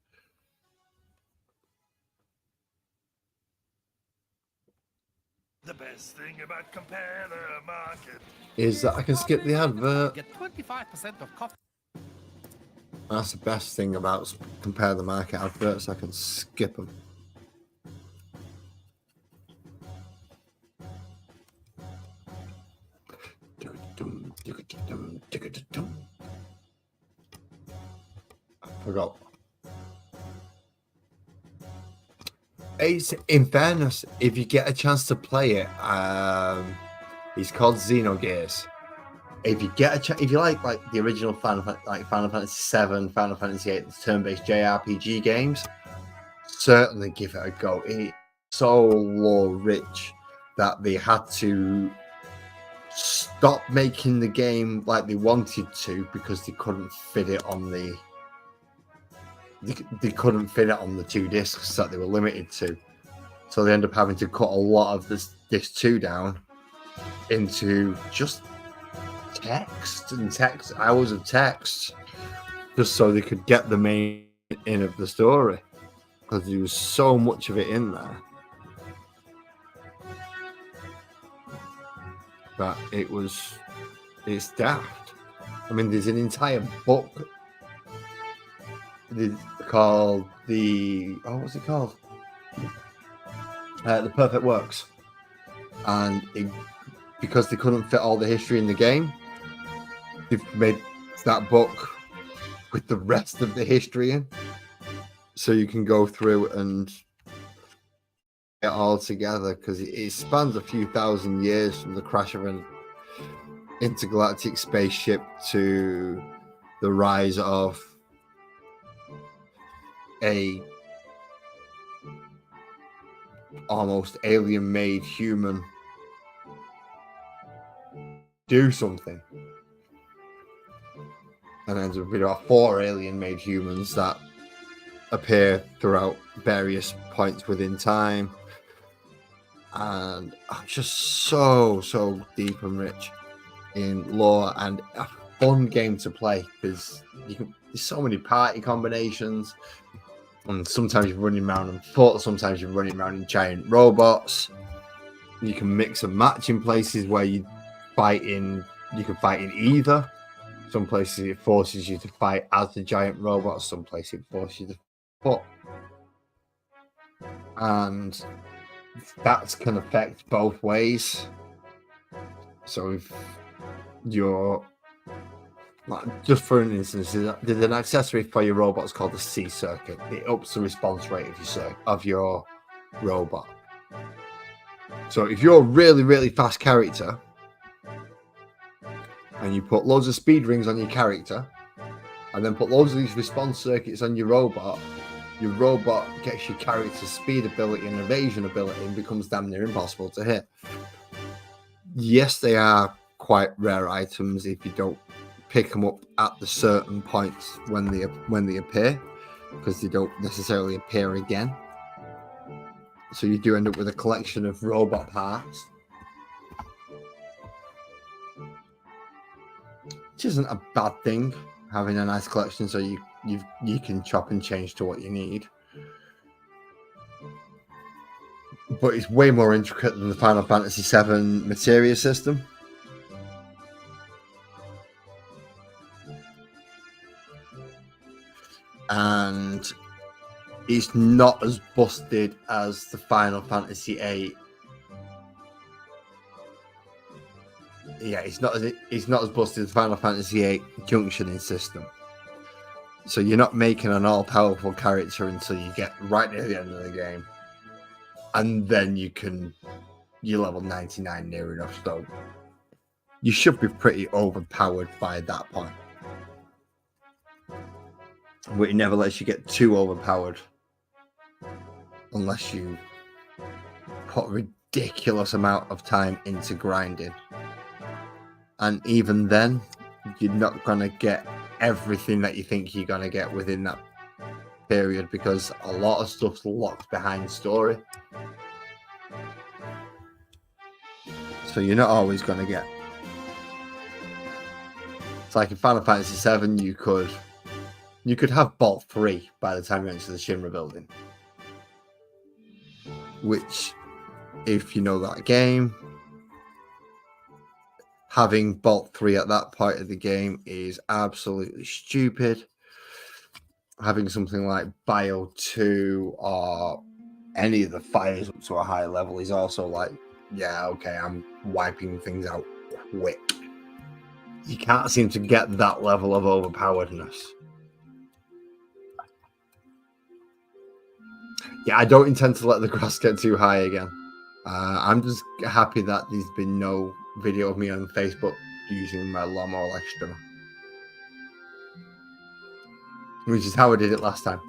The best thing about Compare the Market Is that I can skip the advert. Get 25% of coffee. That's the best thing about Compare the Market adverts. I can skip them. I forgot. It's, in fairness, if you get a chance to play it, it's called Xenogears. If you get a chance, if you like the original Final Fantasy VII, Final Fantasy VIII, the turn-based JRPG games, certainly give it a go. It's so lore rich that they had to stop making the game like they wanted to because they couldn't fit it on the. They couldn't fit it on the 2 discs that they were limited to, so they end up having to cut a lot of this disc 2 down into just text and text, hours of text, just so they could get the main in of the story, because there was so much of it in there that it's daft. I mean, there's an entire book called what's it called? The Perfect Works, and because they couldn't fit all the history in the game, they've made that book with the rest of the history in, so you can go through and get it all together, because it spans a few thousand years from the crash of an intergalactic spaceship to the rise of a almost alien-made human do something, and ends up with about 4 alien-made humans that appear throughout various points within time, and just so deep and rich in lore, and a fun game to play because there's so many party combinations. And sometimes you're running around on foot, sometimes you're running around in giant robots. You can mix and match in places where you can fight in either. Some places it forces you to fight as the giant robot, some places it forces you to foot. And that can affect both ways. So if you're, just for an instance, there's an accessory for your robots called the C circuit. It ups the response rate of your robot. So if you're a really fast character and you put loads of speed rings on your character and then put loads of these response circuits on your robot gets your character's speed ability and evasion ability and becomes damn near impossible to hit. Yes, they are quite rare items if you don't pick them up at the certain points when they appear, because they don't necessarily appear again. So you do end up with a collection of robot parts, which isn't a bad thing, having a nice collection so you can chop and change to what you need. but it's way more intricate than the Final Fantasy VII materia system. And it's not as busted as the Final Fantasy VIII. Yeah, it's not as busted as the Final Fantasy VIII junctioning system. So you're not making an all-powerful character until you get right near the end of the game. And then you're level 99 near enough, so you should be pretty overpowered by that point. But it never lets you get too overpowered unless you put a ridiculous amount of time into grinding. And even then, you're not going to get everything that you think you're going to get within that period, because a lot of stuff's locked behind story. So you're not always going to get... It's like in Final Fantasy VII, you could have Bolt 3 by the time you enter the Shinra building. Which, if you know that game, having Bolt 3 at that point of the game is absolutely stupid. Having something like Bio 2 or any of the fires up to a high level is also like, yeah, okay, I'm wiping things out quick. You can't seem to get that level of overpoweredness. Yeah, I don't intend to let the grass get too high again. I'm just happy that there's been no video of me on Facebook using my lawnmower extra, which is how I did it last time.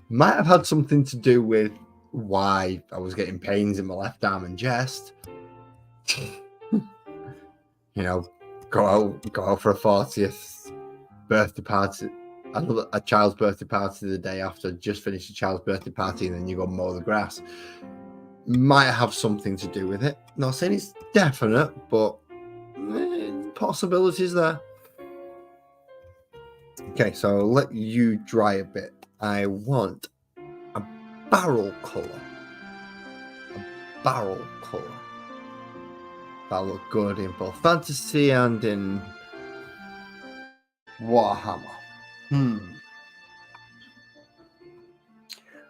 Might have had something to do with why I was getting pains in my left arm and chest. You know, go out for a 40th birthday party, a child's birthday party the day after, just finished a child's birthday party, and then you go mow the grass. Might have something to do with it. Not saying it's definite, but possibilities there. Okay, so I'll let you dry a bit. I want a barrel colour. A barrel colour. That'll look good in both fantasy and in Warhammer.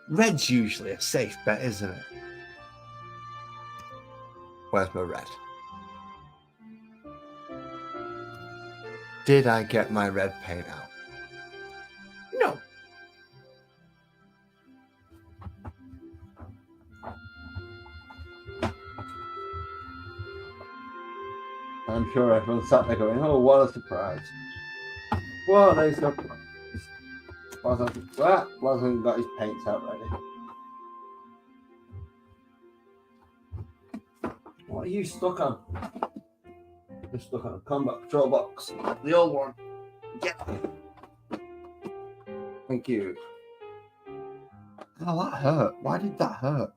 Red's usually a safe bet, isn't it? Where's my red? Did I get my red paint out? No. I'm sure everyone sat there going, oh, what a surprise. What a surprise. Wasn't got his paints out ready. What are you stuck on? You're stuck on a combat control box. The old one. Yeah. Thank you. Oh, that hurt. Why did that hurt?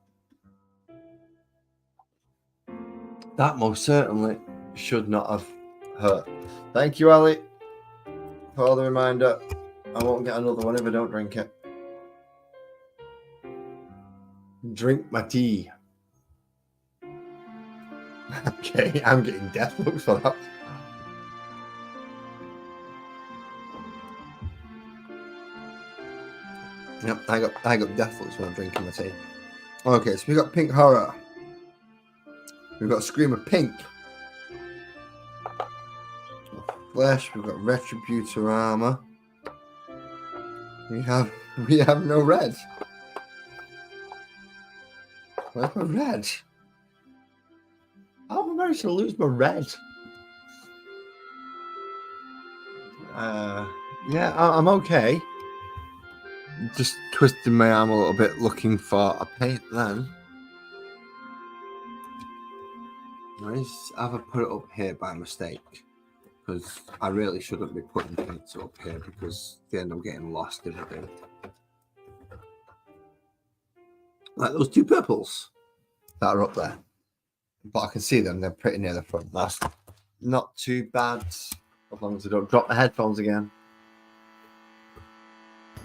That most certainly should not have hurt. Thank you, Ali, for the reminder. I won't get another one if I don't drink it. Drink my tea. Okay, I'm getting death looks for that. Yep, I got death looks when I'm drinking my tea. Okay, so we got Pink Horror. We've got Screamer Pink. Flesh. We've got Retributor Armor. We have no red. Where's my red? How have I managed to lose my red? Yeah, I'm okay. Just twisting my arm a little bit, looking for a paint then. Have I put it up here by mistake? Because I really shouldn't be putting paints up here because they end up getting lost if I do. Like those two purples that are up there. But I can see them, they're pretty near the front. That's not too bad, as long as I don't drop the headphones again.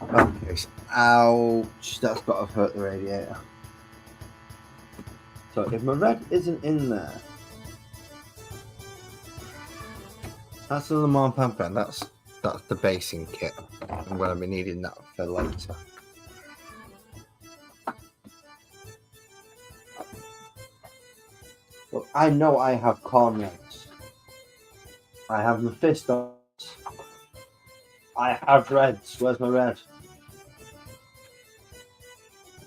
Okay, so ouch, that's got to hurt the radiator. So if my red isn't in there, that's another more pamper. That's the basing kit. I'm going to be needing that for later. Look, I know I have corn reds. I have Mephistos. I have reds. Where's my red?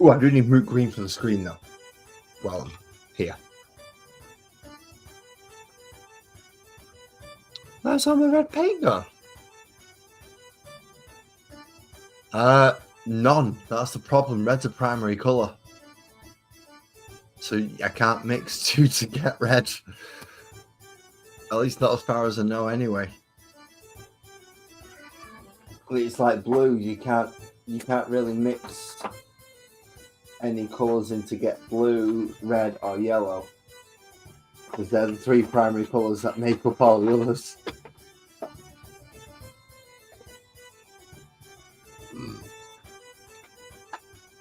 Oh, I do need root green for the screen though. Well, here. That's all my red paint gone. None. That's the problem. Red's a primary colour. So I can't mix two to get red. At least not as far as I know anyway. It's like blue, you can't really mix any colours in to get blue, red or yellow. Because they're the three primary colours that make up all the others.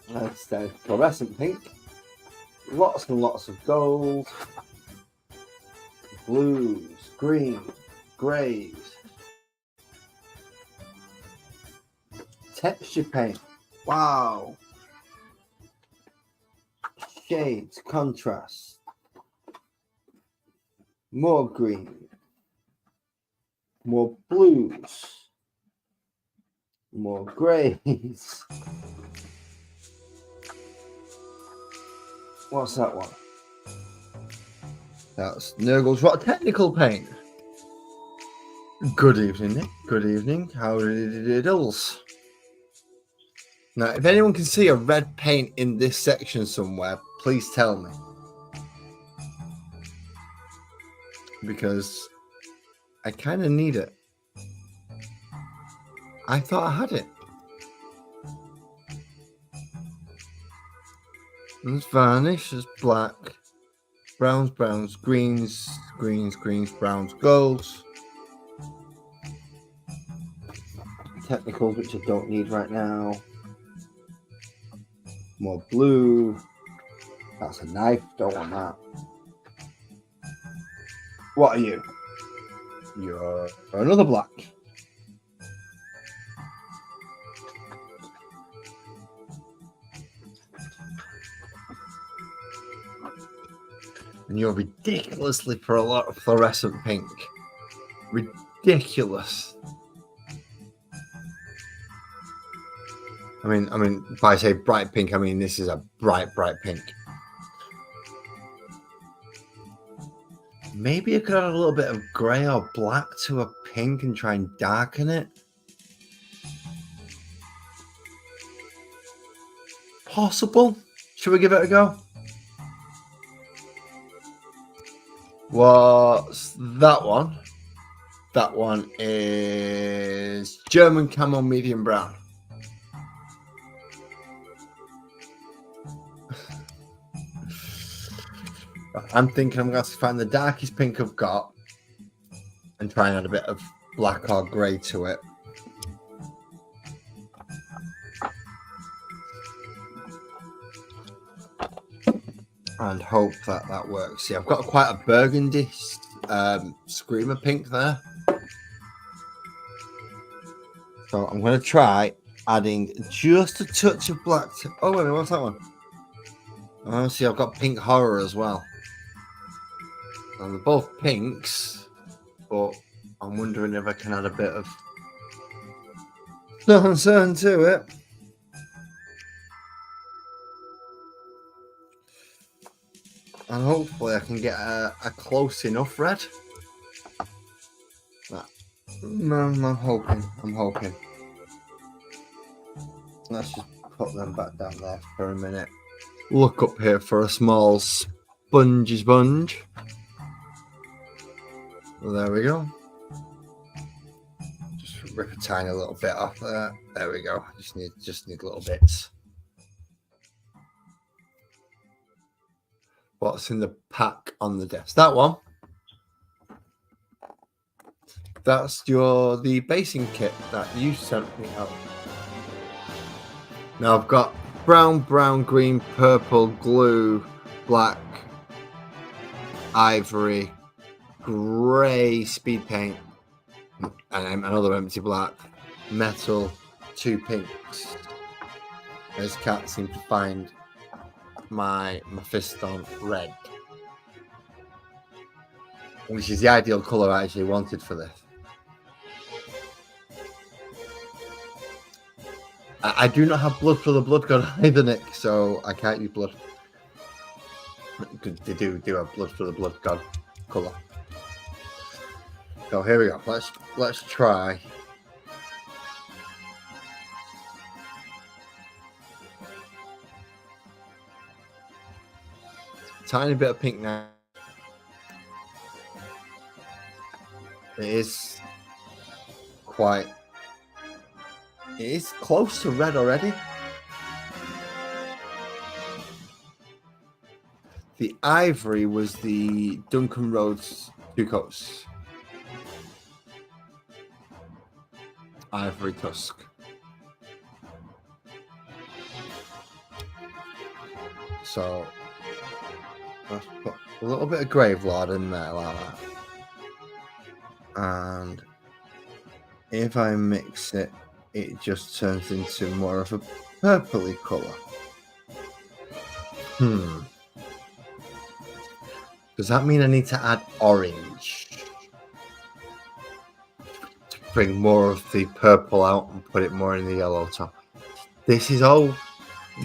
That's the fluorescent pink. Lots and lots of gold. Blues, green, greys. Texture paint. Wow. Shades, contrast. More green. More blues. More greys. What's that one? That's Nurgle's Rock Technical Paint. Good evening, Nick. Good evening. How diddles? Now, if anyone can see a red paint in this section somewhere, please tell me. Because I kind of need it. I thought I had it. There's varnish, there's black, browns, browns, greens, greens, greens, browns, golds. Technicals, which I don't need right now. More blue. That's a knife, don't want that. What are you? You're another black. And you're ridiculously for a lot of fluorescent pink. Ridiculous. I mean, if I say bright pink, I mean this is a bright pink. Maybe I could add a little bit of grey or black to a pink and try and darken it. Possible? Should we give it a go? What's that one? That one is German Camo Medium Brown. I'm thinking I'm going to find the darkest pink I've got and try and add a bit of black or grey to it. And hope that that works. See, I've got quite a burgundy screamer pink there. So I'm going to try adding just a touch of black. Oh, wait a minute, what's that one? Oh, see, I've got pink horror as well. And they're both pinks, but I'm wondering if I can add a bit of something to it. And hopefully I can get a close enough red. I'm hoping. Let's just put them back down there for a minute. Look up here for a small sponge. Well, there we go. Just rip a tiny little bit off there. There we go. Just need little bits. What's in the pack on the desk? That one. That's the basing kit that you sent me out. Now I've got brown, green, purple, glue, black, ivory, grey speed paint, and another empty black, metal, 2 pinks. I just can't seem to find my Mephiston red, which is the ideal colour I actually wanted for this. I do not have blood for the blood god either, Nick, so I can't use blood. They do have blood for the blood god colour. So here we go. Let's try. Tiny bit of pink now. It is quite. It is close to red already. The ivory was the Duncan Roads 2 coats. Ivory tusk. So let's put a little bit of Gravelord in there like that. And if I mix it, it just turns into more of a purpley colour. Does that mean I need to add orange to bring more of the purple out and put it more in the yellow top? This is all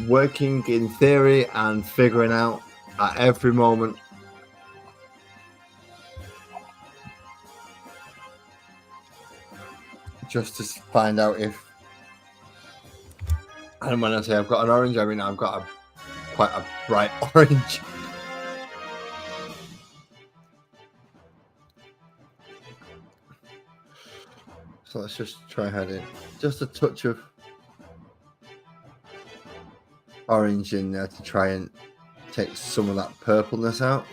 working in theory and figuring out at every moment. Just to find out if, and when I say I've got an orange, I mean I've got quite a bright orange. So let's just try adding just a touch of orange in there to try and take some of that purpleness out.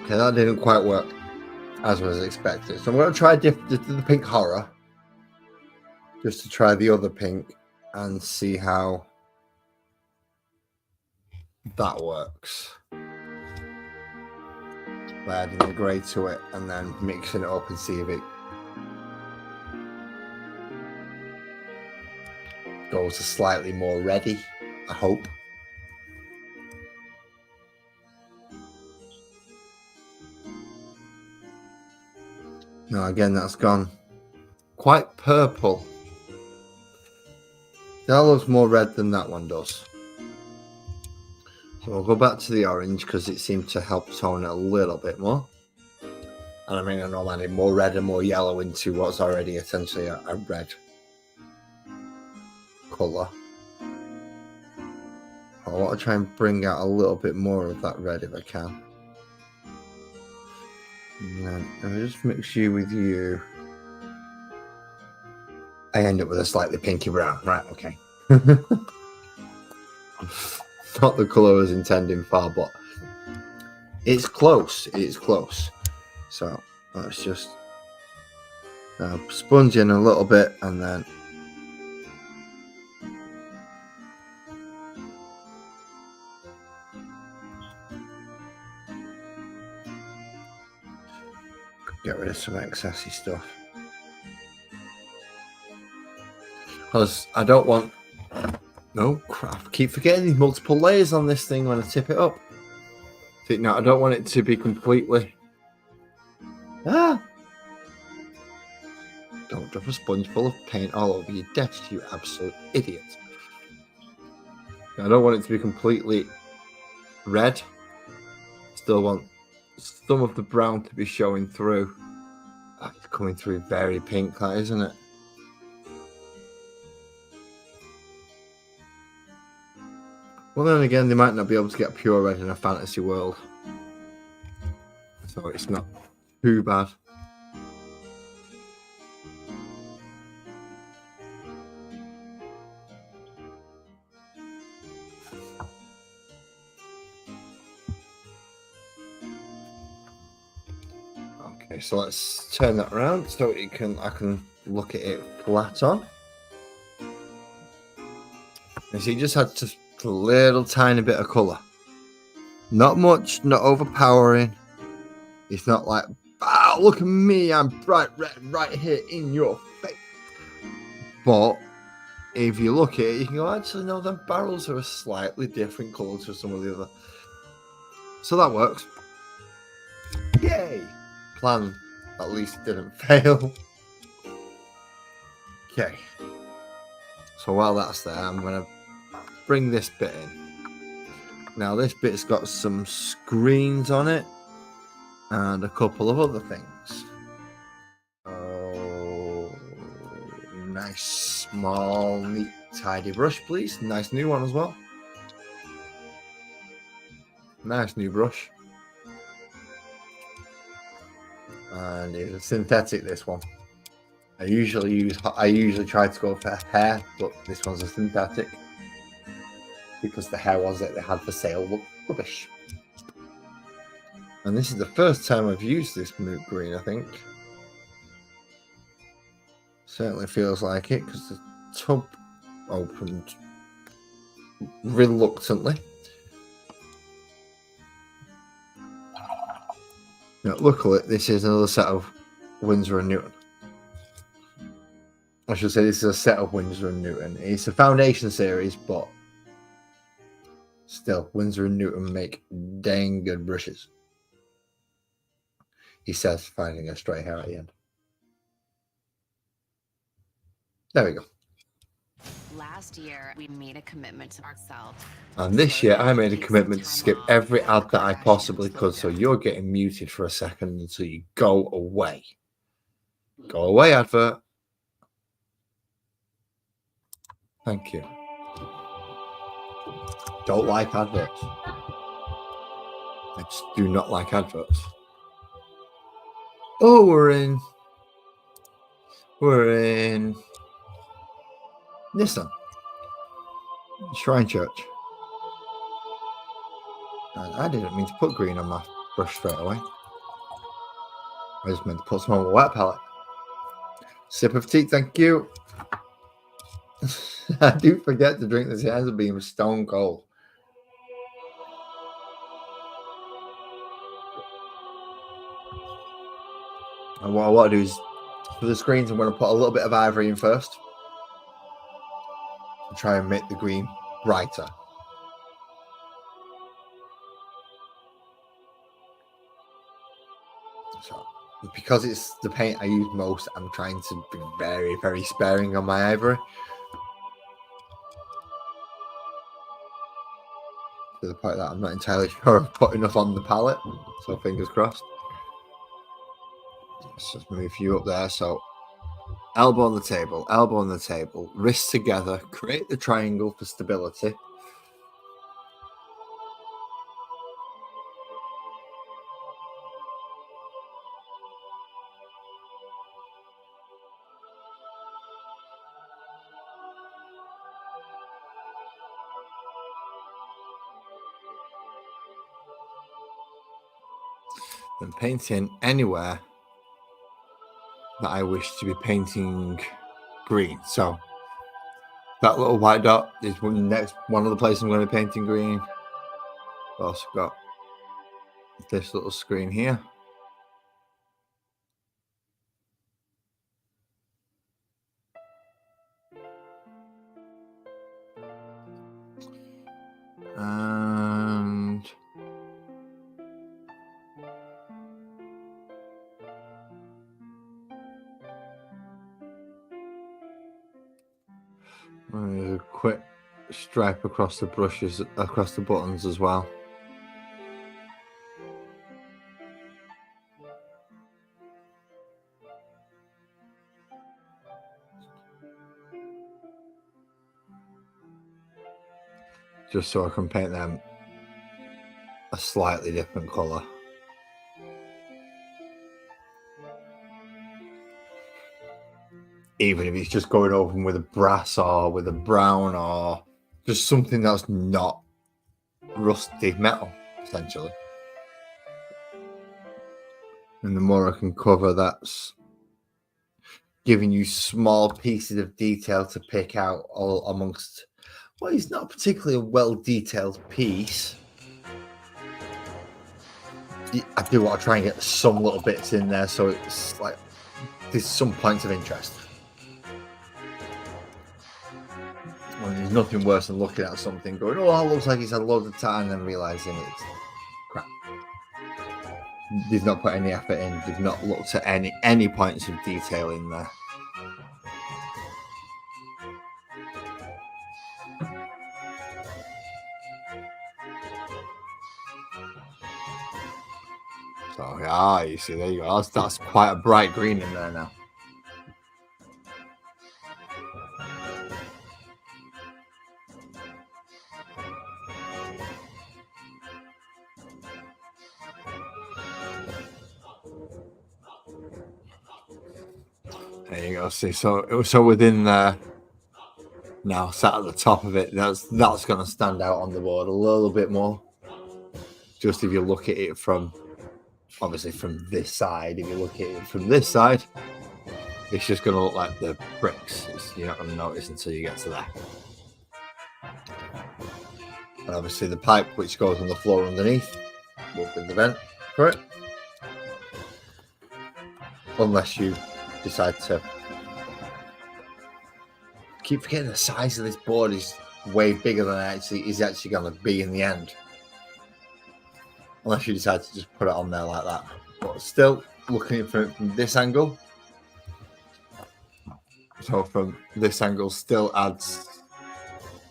Okay, that didn't quite work as was expected. So I'm going to try the pink horror, just to try the other pink and see how that works. By adding the grey to it and then mixing it up and see if it goes a slightly more reddy, I hope. No, again, that's gone quite purple. That looks more red than that one does. So we'll go back to the orange because it seemed to help tone it a little bit more. And I mean, I know I'm adding more red and more yellow into what's already essentially a red colour. I want to try and bring out a little bit more of that red if I can. And then I'll just mix you with you. I end up with a slightly pinky brown. Right, okay. Not the colour I was intending for, but it's close. It's close. So let's just sponge in a little bit and then get rid of some excessy stuff. Because I don't want... No, crap. I keep forgetting these multiple layers on this thing when I tip it up. See, now I don't want it to be completely... Don't drop a sponge full of paint all over your desk, you absolute idiot. I don't want it to be completely red. Still want some of the brown to be showing through. It's coming through very pink, that isn't it? Well, then again, they might not be able to get pure red in a fantasy world. So it's not too bad. Okay, so let's turn that around so I can look at it flat on. And so you just had just a little tiny bit of colour. Not much, not overpowering. It's not like, oh, look at me, I'm bright red right here in your face. But if you look at it, you can go, actually, no, them barrels are a slightly different colour to some of the other. So that works. Yay! Plan at least didn't fail. Okay. So while that's there, I'm going to bring this bit in. Now this bit's got some screens on it and a couple of other things. Oh, nice, small, neat, tidy brush, please. Nice new one as well. Nice new brush. And it's a synthetic, this one. I usually try to go for hair, but this one's a synthetic because the hair ones that they had for sale look rubbish. And this is the first time I've used this moot green, I think. Certainly feels like it because the tub opened reluctantly. Now, luckily, this is another set of Winsor & Newton. I should say this is a set of Winsor & Newton. It's a foundation series, but still, Winsor & Newton make dang good brushes. He says, finding a straight hair at the end. There we go. Last year, we made a commitment to ourselves. And this year, I made a commitment to skip every ad that I possibly could, so you're getting muted for a second until you go away. Go away, advert. Thank you. Don't like adverts. I just do not like adverts. Oh, we're in Nissan. Shrine Church. And I didn't mean to put green on my brush straight away. I just meant to put some on my wet palette. Sip of tea, thank you. I do forget to drink this. It ends up being stone cold. And what I want to do is, for the screens, I'm going to put a little bit of ivory in first. And try and make the green brighter. So, because it's the paint I use most, I'm trying to be very, very sparing on my ivory. To the point that I'm not entirely sure I've put enough on the palette. So fingers crossed. Let's just move you up there. So elbow on the table, wrists together, create the triangle for stability. And painting anywhere that I wish to be painting green. So that little white dot is one of the places I'm going to be painting green. I've also got this little screen here. And there's a quick stripe across the brushes, across the buttons as well. Just so I can paint them a slightly different colour. Even if it's just going over them with a brass or with a brown or just something that's not rusty metal, essentially. And the more I can cover, that's giving you small pieces of detail to pick out all amongst. Well, it's not particularly a well-detailed piece. I do want to try and get some little bits in there, so it's like there's some points of interest. And there's nothing worse than looking at something going, oh, that looks like it's had loads of time, and then realizing it's crap. They've not put any effort in. They've not looked at any points of detail in there. So yeah, you see, there you go. That's quite a bright green in there now. There you go. See, so within there now, sat at the top of it. That's going to stand out on the board a little bit more. Just if you look at it from, obviously from this side. If you look at it from this side, it's just going to look like the bricks. You're not going to notice until you get to there. And obviously the pipe which goes on the floor underneath will be the vent for it. Unless you decide to keep forgetting the size of this board is way bigger than it is actually going to be in the end. Unless you decide to just put it on there like that. But still, looking at it from this angle. So from this angle still adds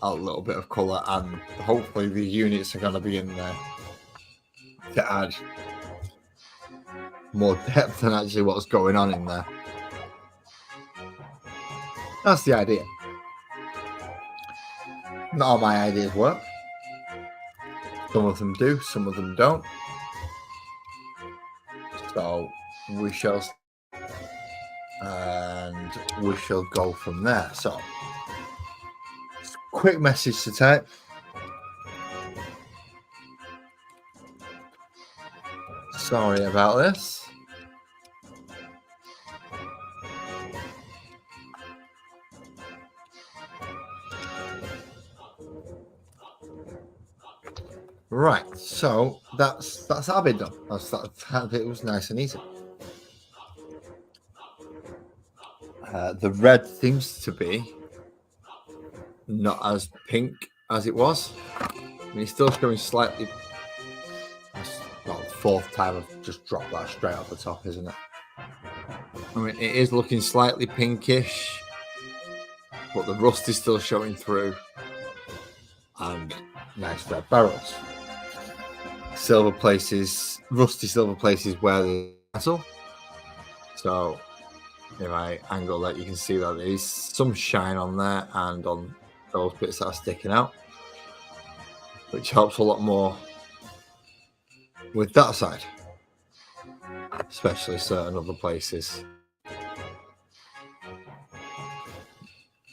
a little bit of colour, and hopefully the units are going to be in there to add more depth than actually what's going on in there. That's the idea. Not all my ideas work. Some of them do, some of them don't. So we shall, and we shall go from there. So, quick message to type. Sorry about this. Right, so that's our bit done. That bit was nice and easy. The red seems to be not as pink as it was. I mean, it's still showing slightly. Well, the fourth time I've just dropped that straight off the top, isn't it? I mean, it is looking slightly pinkish, but the rust is still showing through. And nice red barrels. Silver places, rusty silver places where the metal. So if I angle that, you can see that there is some shine on there and on those bits that are sticking out, which helps a lot more with that side, especially certain other places.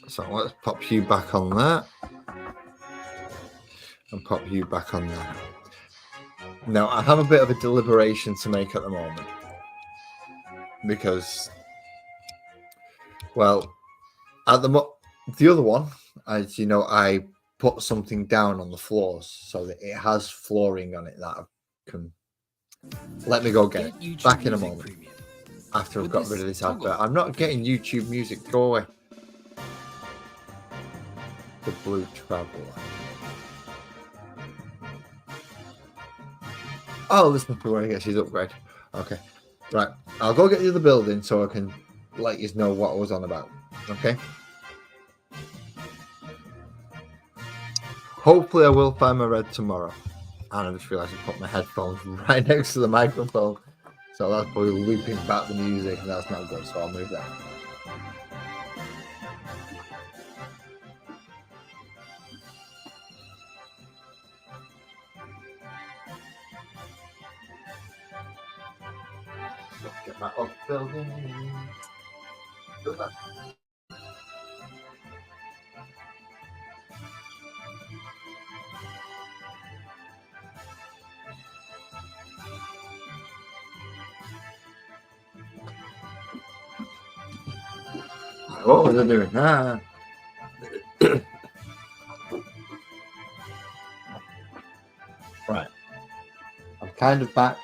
So let's pop you back on there and pop you back on there. Now I have a bit of a deliberation to make at the moment because, well, at the other one, as you know, I put something down on the floors so that it has flooring on it that I can. Let me go get it. Back in a moment. After I've got rid of this advert. I'm not getting YouTube music. Go away. The Blue Traveler. Oh, this must be where he gets his upgrade. Okay. Right. I'll go get the other building so I can let you know what I was on about. Okay. Hopefully I will find my red tomorrow. And I just realised I put my headphones right next to the microphone. So that's probably looping back the music and that's not good. So I'll move that. Get my up building. Do that. What was I doing? Ah. Right. I'm kind of back.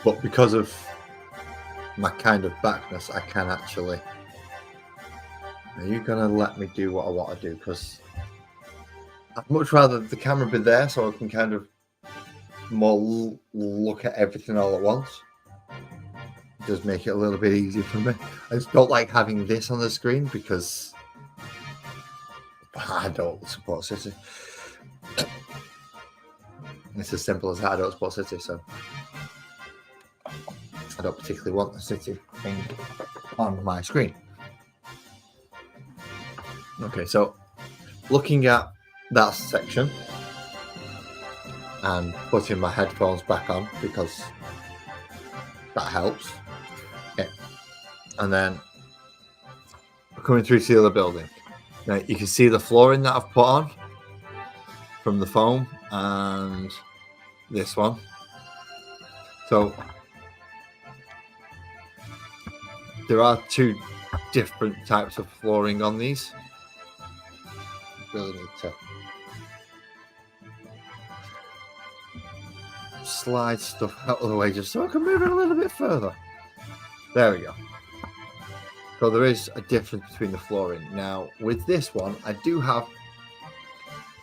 But because of my kind of backness, I can actually. Are you gonna let me do what I want to do? Because I'd much rather the camera be there so I can kind of more look at everything all at once. It does make it a little bit easier for me. I just don't like having this on the screen because I don't support City. It's as simple as that. I don't support City, so I don't particularly want the City thing on my screen. Okay, so looking at that section and putting my headphones back on because that helps. Okay. And then coming through to the other building. Now you can see the flooring that I've put on from the foam and this one. So there are two different types of flooring on these. Really need to slide stuff out of the way just so I can move it a little bit further. There we go. So there is a difference between the flooring. Now with this one, I do have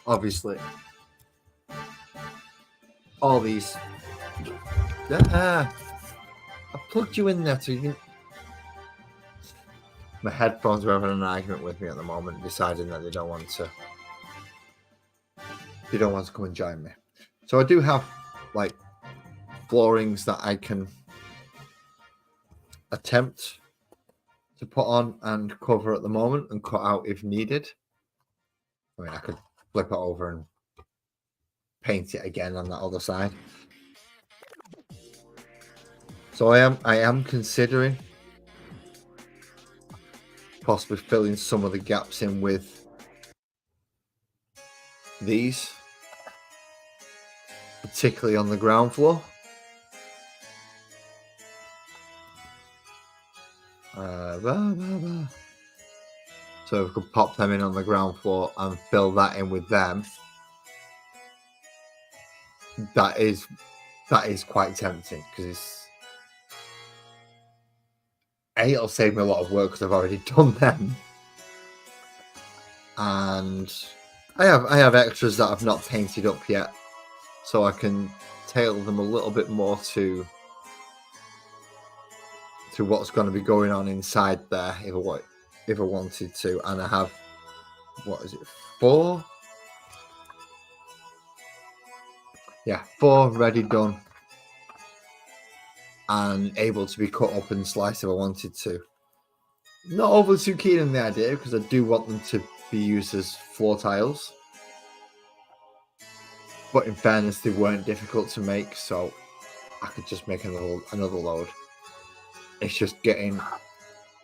obviously all these. I plugged you in there so you can. My headphones are having an argument with me at the moment, deciding that they don't want to come and join me. So I do have like floorings that I can attempt to put on and cover at the moment and cut out if needed. I mean, I could flip it over and paint it again on that other side. So I am considering possibly filling some of the gaps in with these, particularly on the ground floor. So if we could pop them in on the ground floor and fill that in with them, that is quite tempting because it'll save me a lot of work because I've already done them, and I have extras that I've not painted up yet, so I can tailor them a little bit more to what's going to be going on inside there if I wanted to. And I have, what is it, 4? Yeah, 4 ready, done, and able to be cut up and sliced if I wanted to. Not overly too keen on the idea because I do want them to be used as floor tiles. But in fairness, they weren't difficult to make, so I could just make another load. It's just getting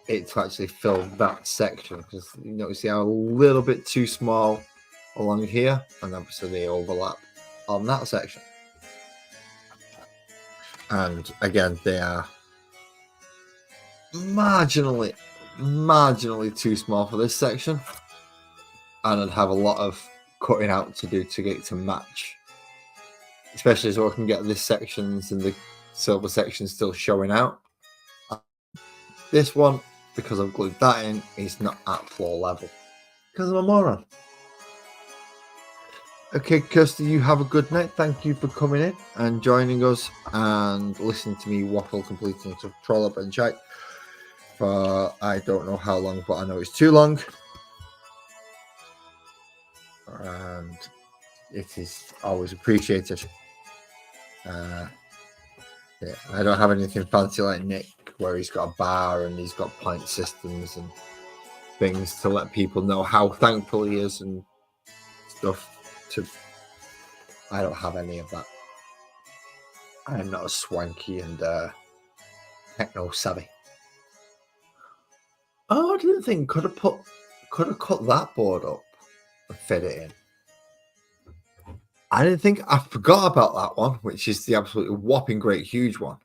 it to actually fill that section because you notice they are a little bit too small along here, and obviously they overlap on that section. And again, they are marginally too small for this section, and I'd have a lot of cutting out to do to get it to match, especially so I can get this sections and the silver section still showing out. This one, because I've glued that in, is not at floor level because I'm a moron. Okay, Kirsty, you have a good night. Thank you for coming in and joining us and listening to me waffle completely into troll up and chat for I don't know how long, but I know it's too long. And it is always appreciated. Yeah, I don't have anything fancy like Nick, where he's got a bar and he's got point systems and things to let people know how thankful he is and stuff. I don't have any of that. I am not as swanky and techno savvy. Oh, I didn't think could have cut that board up and fit it in. I forgot about that one, which is the absolutely whopping great huge one.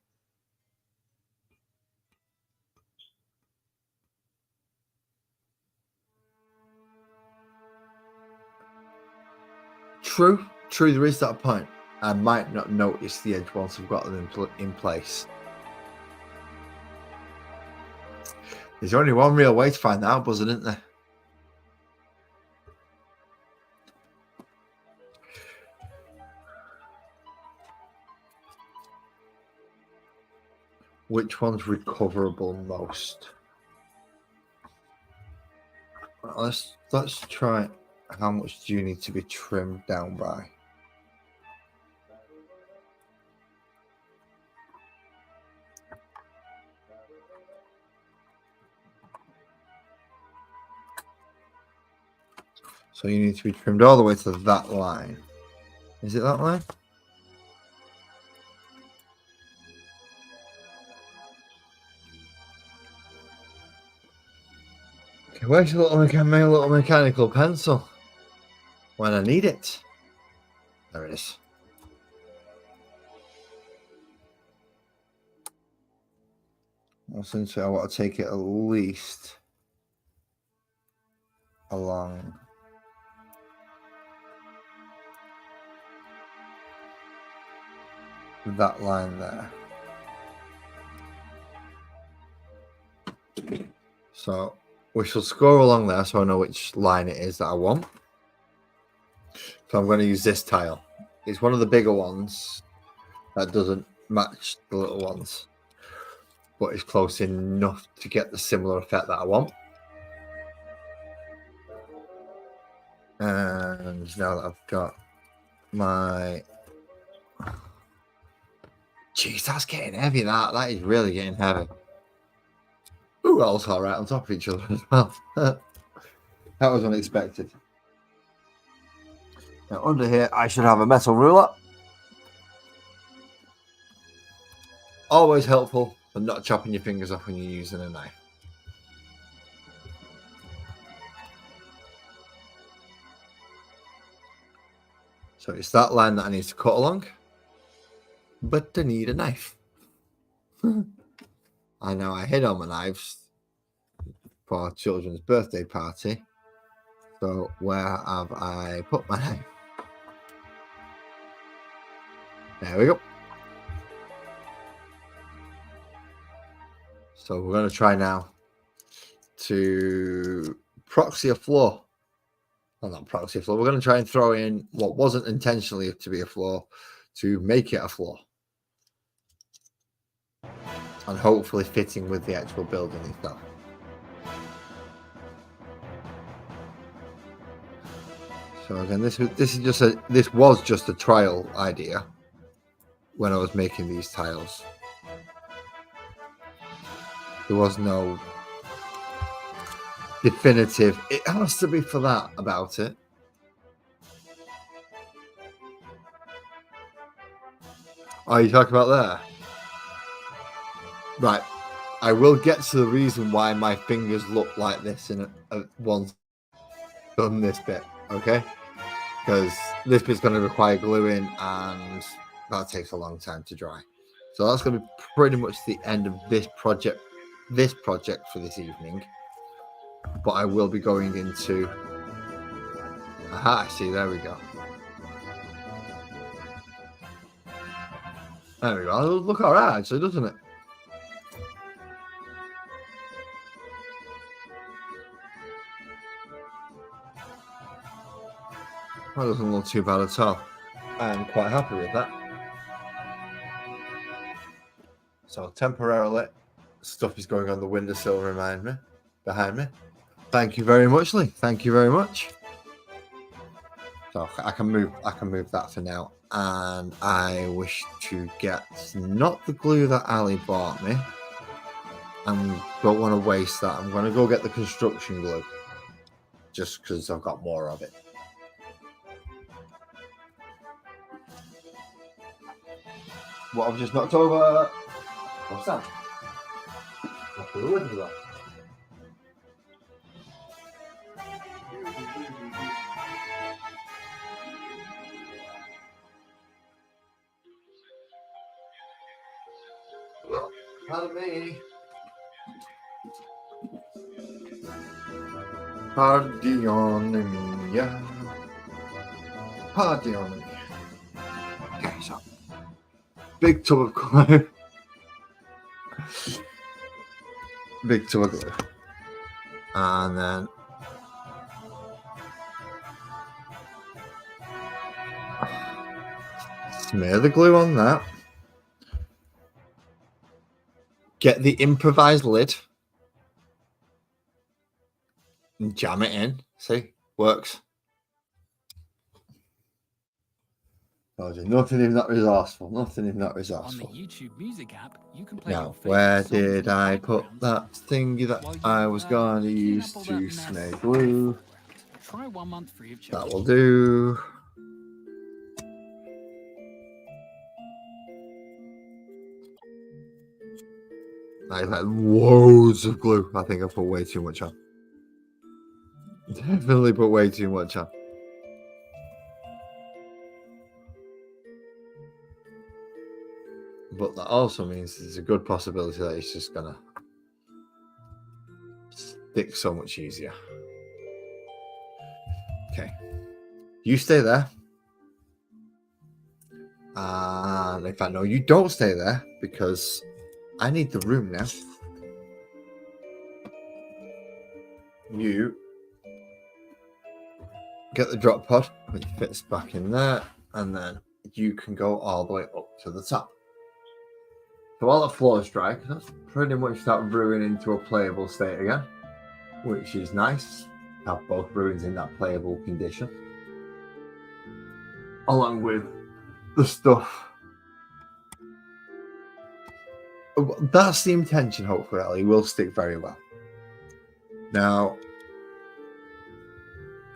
True, there is that point. I might not notice the edge once I've got them in place. There's only one real way to find that out, isn't there? Which one's recoverable most? Let's try. How much do you need to be trimmed down by? So you need to be trimmed all the way to that line. Is it that line? Okay, where's your my little mechanical pencil? When I need it. There it is. Essentially, I want to take it at least along that line there. So we shall score along there so I know which line it is that I want. So I'm going to use this tile. It's one of the bigger ones that doesn't match the little ones, but it's close enough to get the similar effect that I want. And now that I've got my... Jeez, that's getting heavy, that is really getting heavy. Ooh, also all right on top of each other as well. That was unexpected. Now under here, I should have a metal ruler. Always helpful for not chopping your fingers off when you're using a knife. So it's that line that I need to cut along, but I need a knife. I know I hid all my knives for children's birthday party. So where have I put my knife? There we go. So we're going to try now to proxy a floor. Well, not proxy a floor. We're going to try and throw in what wasn't intentionally to be a floor to make it a floor. And hopefully fitting with the actual building itself. So again, this was just a trial idea when I was making these tiles. There was no definitive, it has to be for that about it. Oh, you talking about there? Right. I will get to the reason why my fingers look like this in once done this bit, okay? Because this bit's going to require gluing and that takes a long time to dry. So that's going to be pretty much the end of this project for this evening. But I will be going into... Aha, see, there we go. There we go. It'll look alright actually, doesn't it? That doesn't look too bad at all. I'm quite happy with that. So temporarily, stuff is going on the windowsill behind me. Thank you very much, Lee. Thank you very much. So I can move that for now. And I wish to get not the glue that Ali bought me. I don't want to waste that. I'm going to go get the construction glue. Just because I've got more of it. What I've just knocked over. What's that? What's the lid of that? Pardon me. Pardon me. Party on me. Okay, so big tub of glue. Big tub of glue. And then smear the glue on that. Get the improvised lid and jam it in. See, works. Nothing if not resourceful. Nothing if not On the resourceful. YouTube Music app, you can play Now, your favorite where songs in did the I put background that thingy that while you, I was going to clean use up all that to mess smear before glue? it. Try 1 month free of charge. That will do. I've had loads of glue. I think I put way too much on. Definitely put way too much on. But that also means there's a good possibility that it's just gonna stick so much easier. Okay. You stay there. And in fact, no, you don't stay there because I need the room now. You get the drop pod, which fits back in there, and then you can go all the way up to the top. So while the floor is dry, because that's pretty much that ruin into a playable state again, which is nice. Have both ruins in that playable condition, along with the stuff. That's the intention, hopefully, Ali. Will stick very well. Now,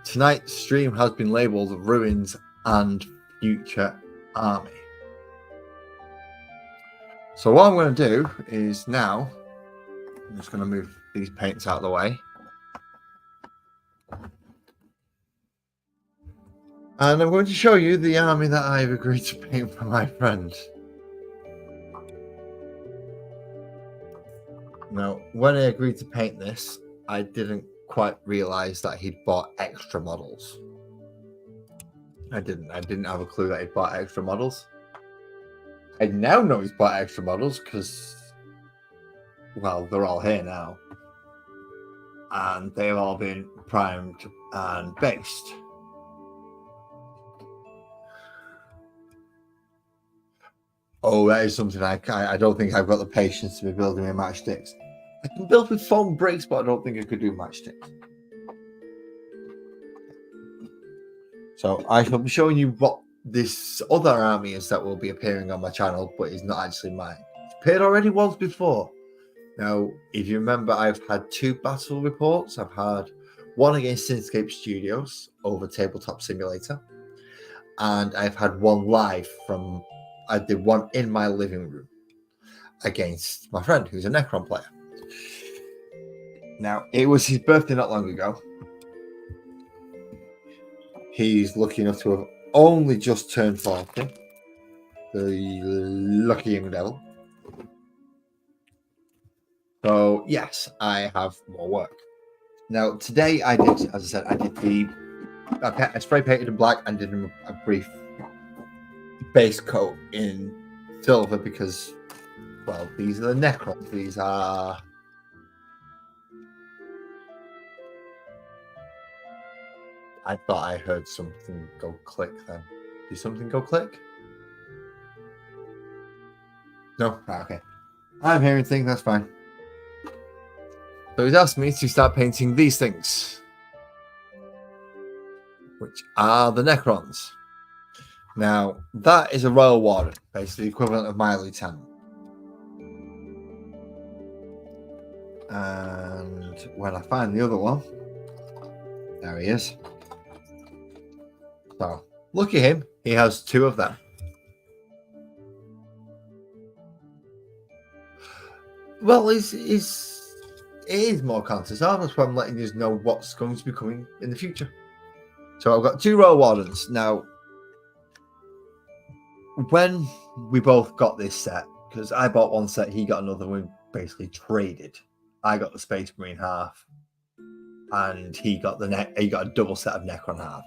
tonight's stream has been labelled Ruins and Future Army. So what I'm going to do is now, I'm just going to move these paints out of the way. And I'm going to show you the army that I've agreed to paint for my friend. Now, when I agreed to paint this, I didn't quite realize that he'd bought extra models. I didn't have a clue that he'd bought extra models. I now know he's bought extra models because, well, they're all here now. And they've all been primed and based. Oh, that is something I don't think I've got the patience to be building with matchsticks. I can build with foam bricks, but I don't think I could do matchsticks. So I shall be showing you what this other army is that will be appearing on my channel, but is not actually mine. It's appeared already once before. Now, if you remember, I've had 2 battle reports. I've had one against Synscape Studios over Tabletop Simulator, and I've had one live from, I did one in my living room against my friend who's a Necron player. Now, it was his birthday not long ago. He's lucky enough to have only just turned 40. The lucky young devil. So, yes, I have more work. Now, today I did, as I said, I spray painted in black and did a brief base coat in silver because, well, these are the Necrons. These are... I thought I heard something go click then. Did something go click? No? Ah, okay. I'm hearing things, that's fine. So he's asked me to start painting these things, which are the Necrons. Now, that is a Royal Warden, basically the equivalent of my lieutenant. And when I find the other one, there he is. So, look at him. He has 2 of them. Well, it is more content. So that's why I'm letting you know what's going to be coming in the future. So I've got 2 Royal Wardens. Now, when we both got this set, because I bought one set, he got another one, basically traded. I got the Space Marine half, and he got a double set of Necron halves.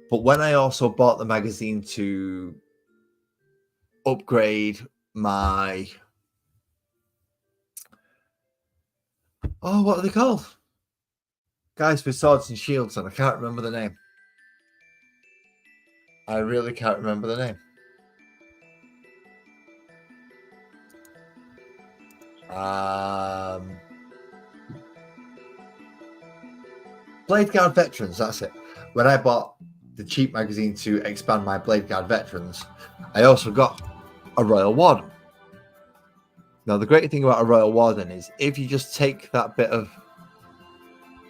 But when I also bought the magazine to upgrade my what are they called? Guys with swords and shields, and I can't remember the name. I really can't remember the name. Blade Guard Veterans, that's it. When I bought the cheap magazine to expand my Blade Guard Veterans, I also got a Royal Warden. Now, the great thing about a Royal Warden is if you just take that bit of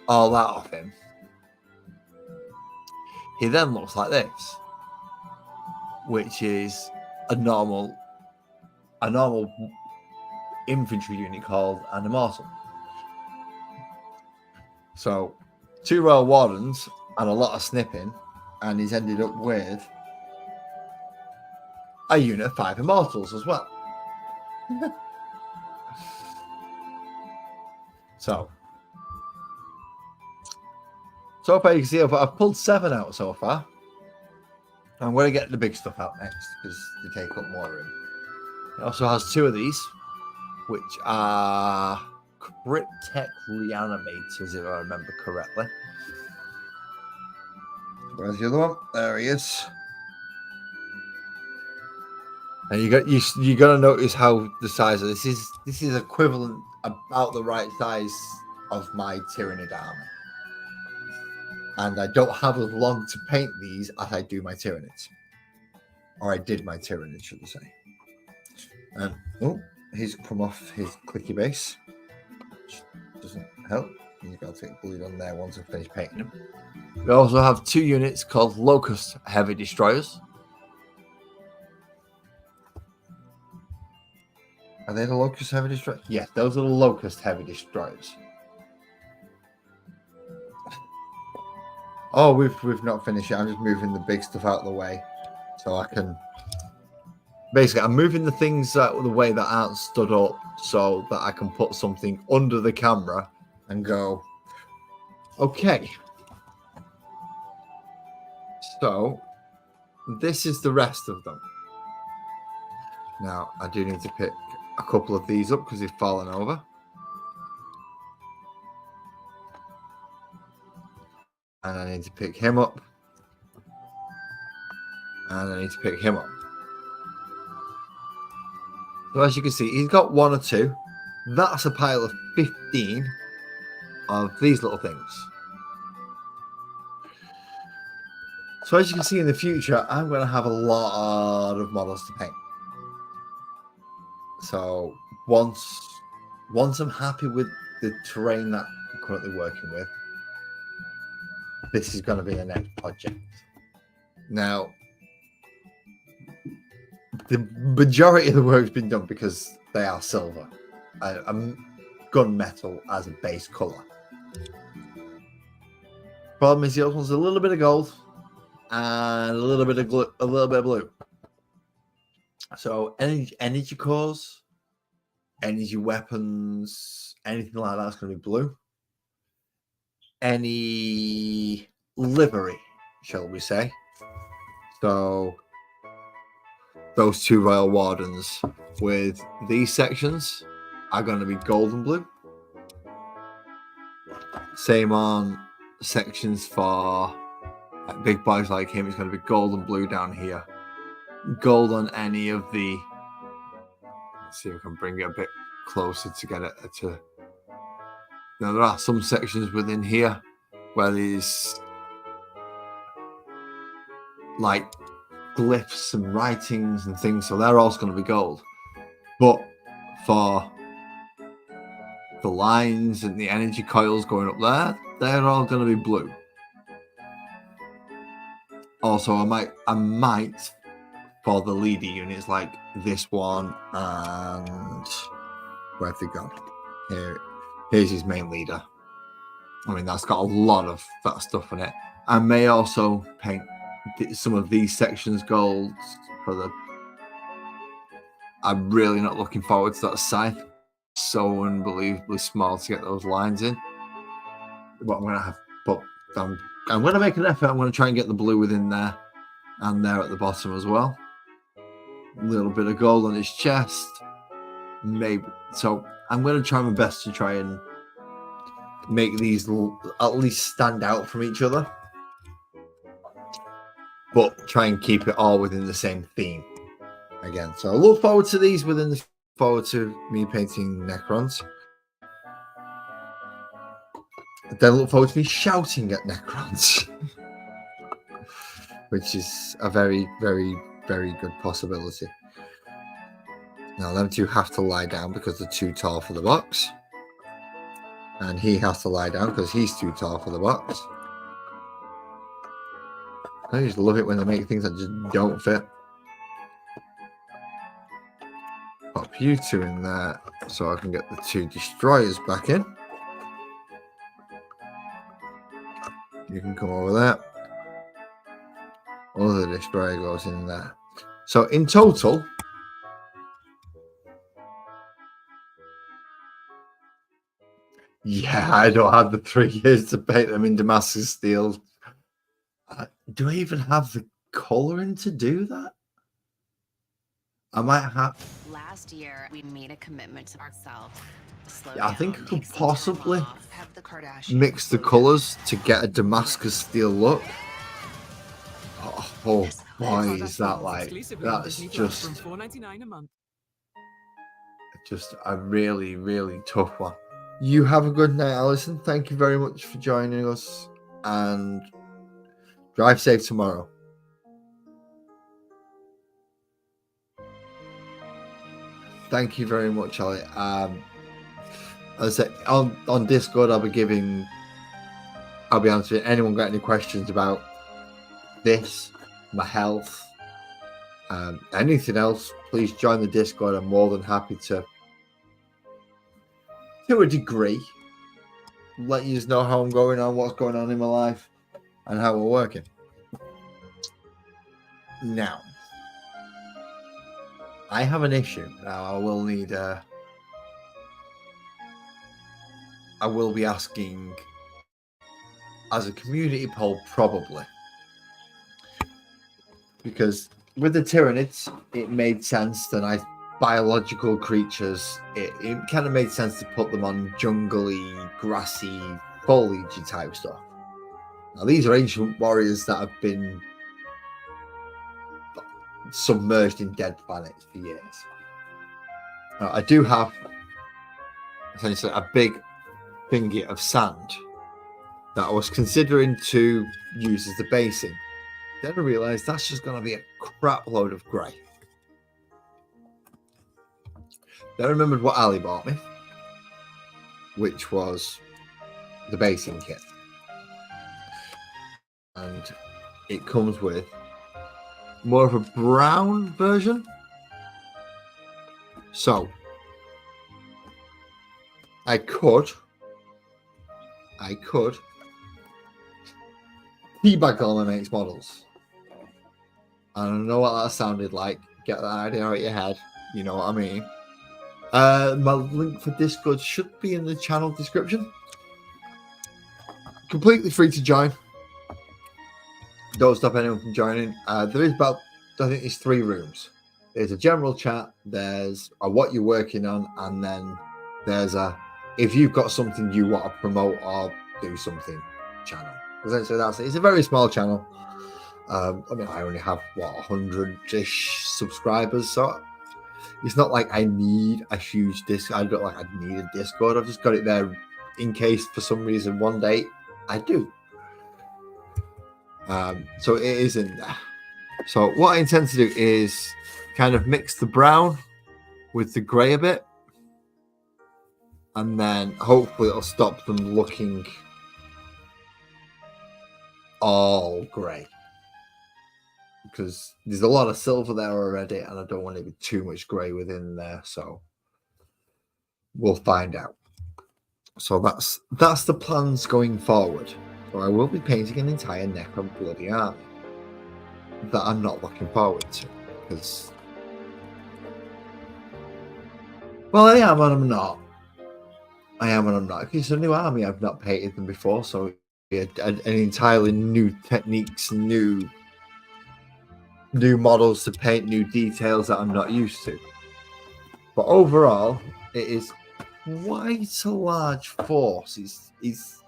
all that off him, he then looks like this, which is a normal infantry unit called an Immortal. So 2 Royal Wardens and a lot of snipping, and he's ended up with a unit of 5 Immortals as well. So far you can see I've pulled 7 out so far. I'm going to get the big stuff out next because they take up more room. It also has 2 of these, which are Cryptek Reanimators, if I remember correctly. Where's the other one? There he is. And you're gonna notice how the size of this is equivalent, about the right size of my Tyranid army. And I don't have as long to paint these as I do my Tyranids. Or I did my Tyranids, should I say. And he's come off his clicky base, which doesn't help. He's got to take bleed on there once I finish painting him. We also have 2 units called Locust Heavy Destroyers. Are they the Locust Heavy Destroyers? Yes, those are the Locust Heavy Destroyers. Oh, we've not finished yet. I'm just moving the big stuff out of the way so I can. Basically, I'm moving the things out of the way that aren't stood up so that I can put something under the camera and go, okay. So this is the rest of them. Now, I do need to pick a couple of these up because they've fallen over. And I need to pick him up. And I need to pick him up. So as you can see, he's got 1 or 2. That's a pile of 15 of these little things. So as you can see in the future, I'm going to have a lot of models to paint. So once I'm happy with the terrain that I'm currently working with, this is going to be the next project. Now, the majority of the work's been done because they are silver. Gunmetal as a base colour. Problem is the other one's a little bit of gold and a little bit of blue. So energy cores, energy weapons, anything like that's going to be blue. Any livery, shall we say? So those 2 Royal Wardens with these sections are going to be gold and blue. Same on sections for big boys like him. It's going to be gold and blue down here. Gold on any of the. Let's see if I can bring it a bit closer to get it to. Now there are some sections within here where there's like glyphs and writings and things, so they're also going to be gold. But for the lines and the energy coils going up there, they're all going to be blue. Also, I might for the leader units like this one and where have they gone? Here's his main leader. I mean, that's got a lot of that stuff in it. I may also paint some of these sections gold for the. I'm really not looking forward to that scythe. So unbelievably small to get those lines in. But I'm gonna have, but I'm I'm going to make an effort. I'm going to try and get the blue within there and there at the bottom as well. A little bit of gold on his chest. Maybe. So I'm going to try my best to try and make these at least stand out from each other. But try and keep it all within the same theme. Again. So I look forward to these forward to me painting Necrons. Then look forward to me shouting at Necrons. Which is a very, very, very good possibility. Now, them two have to lie down because they're too tall for the box. And he has to lie down because he's too tall for the box. I just love it when they make things that just don't fit. Pop you two in there so I can get the two destroyers back in. You can come over there. Other destroyer goes in there. So in total, yeah, I don't have the 3 years to paint them in Damascus steel. Do I even have the coloring to do that? I might have. Last year, we made a commitment to ourselves. Yeah, I think I could possibly mix the colors to get a Damascus steel look. Oh boy, is that like, that's just a really, really tough one. You have a good night, Alison. Thank you very much for joining us, and drive safe tomorrow. Thank you very much, Ali. As I said, on Discord, I'll be answering. Anyone got any questions about this, my health, anything else, please join the Discord. I'm more than happy to a degree, let you know how I'm going on, what's going on in my life, and how we're working. Now, I have an issue. Now, I will be asking as a community poll, probably. Because with the Tyranids, it made sense that biological creatures, it kind of made sense to put them on jungly, grassy, foliagey type stuff. Now, these are ancient warriors that have been submerged in dead planets for years. Now, I do have essentially a big thingy of sand that I was considering to use as the basing. Then I realised that's just going to be a crap load of grey. Then I remembered what Ali bought me, which was the basing kit. And it comes with more of a brown version. So I could teabag all my mates' models. I don't know what that sounded like. Get that idea out of your head. You know what I mean? My link for Discord should be in the channel description. Completely free to join. Don't stop anyone from joining. There is I think it's 3 rooms. There's a general chat, there's a what you're working on, and then there's a if you've got something you want to promote or do something channel. Essentially, that's it. It's a very small channel. I mean, I only have 100-ish subscribers, so it's not like I need a huge Discord. I don't like I need a Discord. I've just got it there in case for some reason one day I do. So it is in there. So what I intend to do is kind of mix the brown with the grey a bit, and then hopefully it'll stop them looking all grey, because there's a lot of silver there already and I don't want it to be too much grey within there, so we'll find out. So that's the plans going forward. So I will be painting an entire Necron bloody army that I'm not looking forward to, because well, I am and I'm not. It's a new army. I've not painted them before, so an entirely new techniques, new models to paint, new details that I'm not used to. But overall, it is quite a large force. It's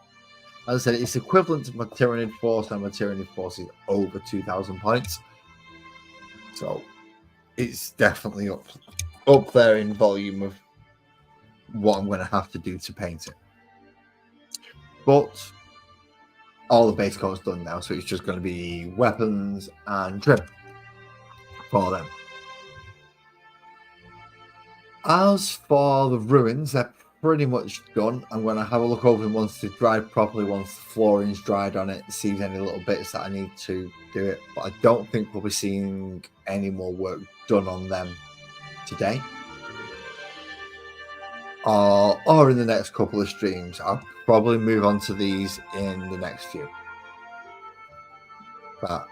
as I said, it's equivalent to my Tyranid force, and my Tyranid force is over 2,000 points. So it's definitely up there in volume of what I'm going to have to do to paint it. But all the base coat's done now, so it's just going to be weapons and trim for them. As for the ruins, they're pretty much done. I'm going to have a look over them once they've dried properly, once the flooring's dried on it, see if any little bits that I need to do it. But I don't think we'll be seeing any more work done on them today. Or in the next couple of streams. I'll probably move on to these in the next few. But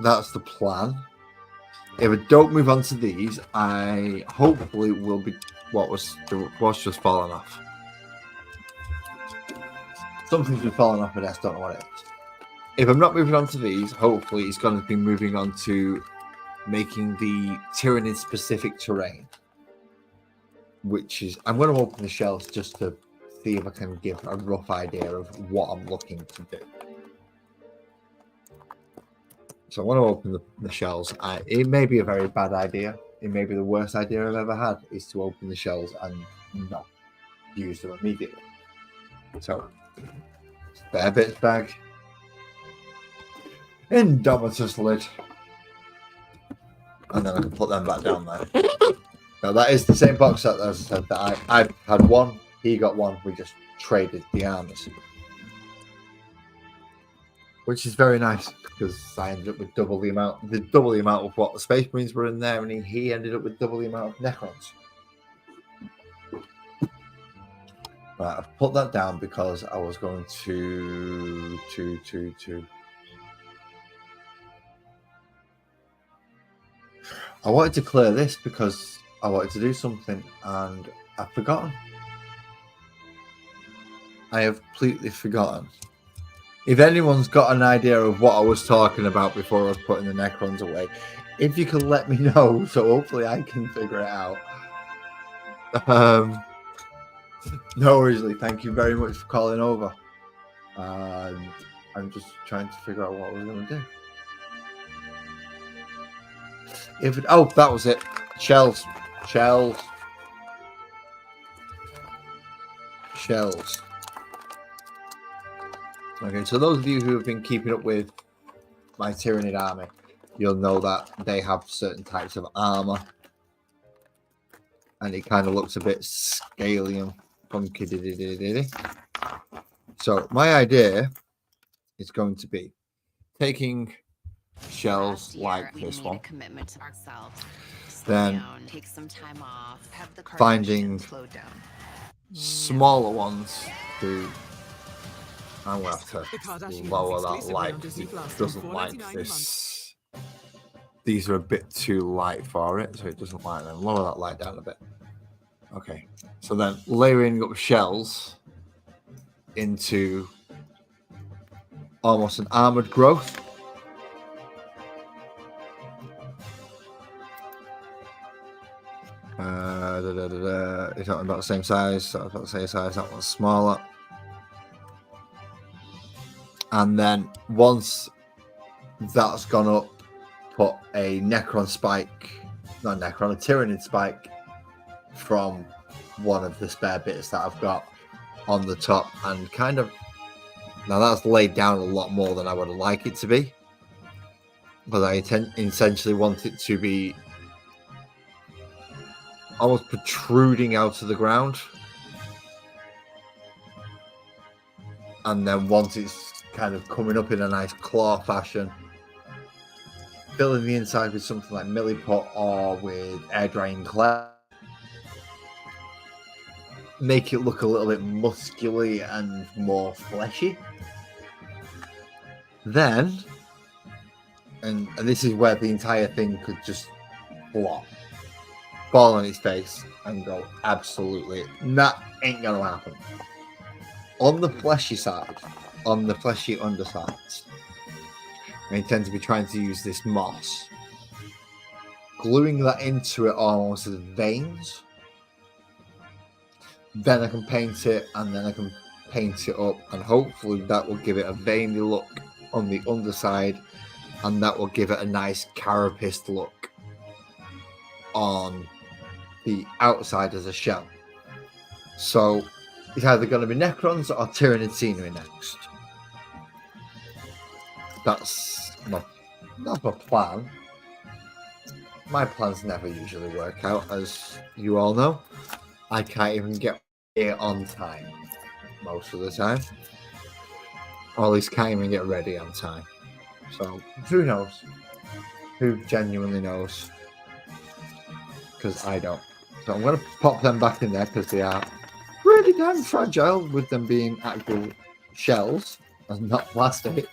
that's the plan. If I don't move on to these, I hopefully will be what was just falling off. Something's been falling off my desk, don't know what it is. If I'm not moving on to these, hopefully it's going to be moving on to making the Tyranid specific terrain. Which is, I'm going to open the shelves just to see if I can give a rough idea of what I'm looking to do. So I want to open the shells. It may be a very bad idea. It may be the worst idea I've ever had, is to open the shells and not use them immediately. So, spare bits bag. Indomitus lid. And then I can put them back down there. Now that is the same box set, as I said, that I had one, he got one, we just traded the armors. Which is very nice, because I ended up with double the amount of what the Space Marines were in there, and he ended up with double the amount of Necrons. Right, I've put that down because I was going to I wanted to clear this because I wanted to do something and I've forgotten. I have completely forgotten. If anyone's got an idea of what I was talking about before I was putting the Necrons away, if you can let me know, so hopefully I can figure it out. No worries, Lee. Thank you very much for calling over. I'm just trying to figure out what I was going to do. Oh, that was it. Shells. Okay, so those of you who have been keeping up with my Tyranid army, you'll know that they have certain types of armor. And it kind of looks a bit scaly and funky. So my idea is going to be taking shells like this one, then finding smaller ones to, I'm going to have to lower that light. It doesn't like this. These are a bit too light for it, so it doesn't like them. Lower that light down a bit. Okay, so then layering up shells into almost an armored growth. Is that about the same size? That's about the same size. That one's smaller. And then once that's gone up, put a Necron spike, not Necron, a Tyranid spike from one of the spare bits that I've got on the top, and kind of, now that's laid down a lot more than I would like it to be, but I essentially want it to be almost protruding out of the ground, and then once it's kind of coming up in a nice claw fashion, filling the inside with something like milliput or with air drying clay, make it look a little bit muscular and more fleshy. Then, and this is where the entire thing could just flop, fall on its face and go, absolutely, that ain't gonna happen. On the fleshy side, on the fleshy undersides. I intend to be trying to use this moss, gluing that into it almost as veins. Then I can paint it, and then I can paint it up, and hopefully that will give it a veiny look on the underside, and that will give it a nice carapaced look on the outside as a shell. So it's either going to be Necrons or Tyranid scenery next. That's my plan. My plans never usually work out, as you all know. I can't even get here on time most of the time. Or at least can't even get ready on time. So who knows? Who genuinely knows? Because I don't. So I'm going to pop them back in there because they are really damn fragile, with them being actual shells and not plastic.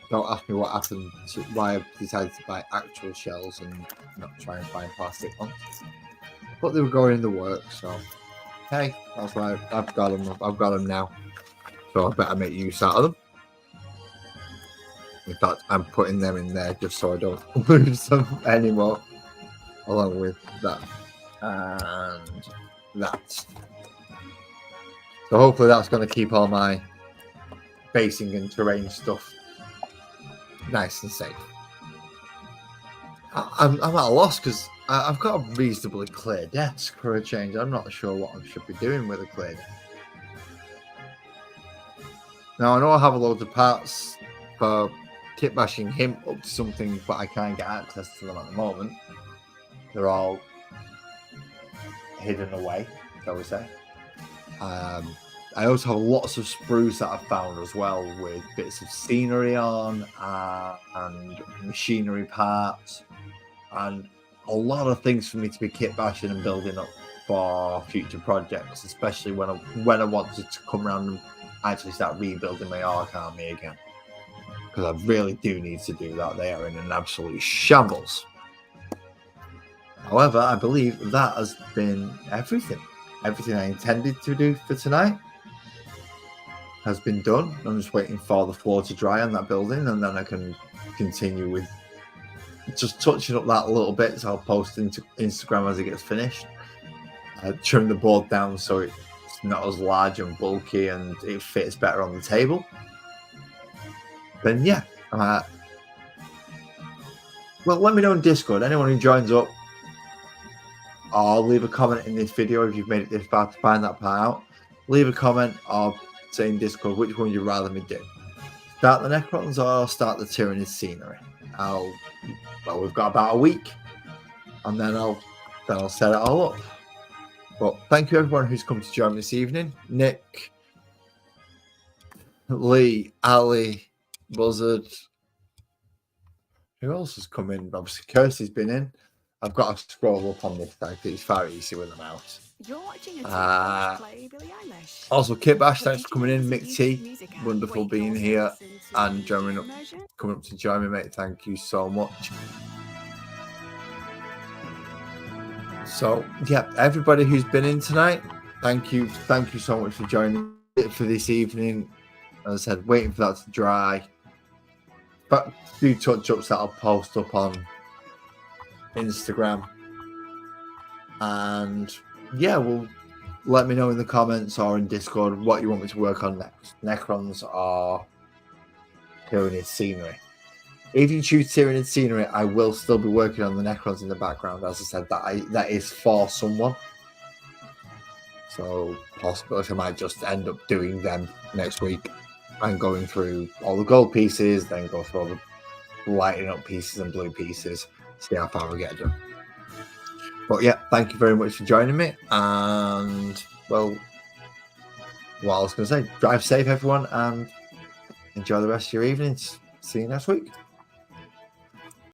Don't ask me what happened to why I decided to buy actual shells and not try and find plastic ones. But they were going in the work, so hey, that's why I've got them. I've got them now, so I better make use out of them. In fact, I'm putting them in there just so I don't lose them anymore, along with that and that. So hopefully that's going to keep all my basing and terrain stuff nice and safe. I'm at a loss because I've got a reasonably clear desk for a change. I'm not sure what I should be doing with a clear desk. Now I know I have a load of parts for kit bashing him up to something, but I can't get access to them at the moment. They're all hidden away, shall we say. I also have lots of sprues that I've found as well, with bits of scenery on and machinery parts and a lot of things for me to be kit bashing and building up for future projects, especially when I want to come around and actually start rebuilding my Orc army again, because I really do need to do that. They are in an absolute shambles. However, I believe that has been everything I intended to do for tonight has been done. I'm just waiting for the floor to dry on that building, and then I can continue with just touching up that a little bit. So I'll post into Instagram as it gets finished. Trim the board down so it's not as large and bulky and it fits better on the table. Then yeah, well, let me know in Discord. Anyone who joins up, or leave a comment in this video if you've made it this far to find that part out. Leave a comment or say in Discord which one you'd rather me do. Start the Necrons or start the Tyranid scenery. Well, we've got about a week, and then I'll set it all up. But thank you everyone who's come to join me this evening. Nick, Lee, Ali, Buzzard. Who else has come in? Obviously, Kirsty's been in. I've got to scroll up on this side because it's far easier with them out. You're watching a play Billie Eilish. Also, Kit Bash, thanks for coming in. Mick T, wonderful being here and coming up to join me, mate. Thank you so much. So, yeah, everybody who's been in tonight, thank you so much for joining for this evening. As I said, waiting for that to dry. But a few touch-ups that I'll post up on Instagram. And yeah, well, let me know in the comments or in Discord what you want me to work on next. Necrons or Tyranid scenery. If you choose Tyranid scenery, I will still be working on the Necrons in the background. As I said, that is for someone. So possibly I might just end up doing them next week and going through all the gold pieces, then go through all the lighting up pieces and blue pieces, see how far we get done. But yeah, thank you very much for joining me. And well, what I was going to say, drive safe, everyone, and enjoy the rest of your evenings. See you next week.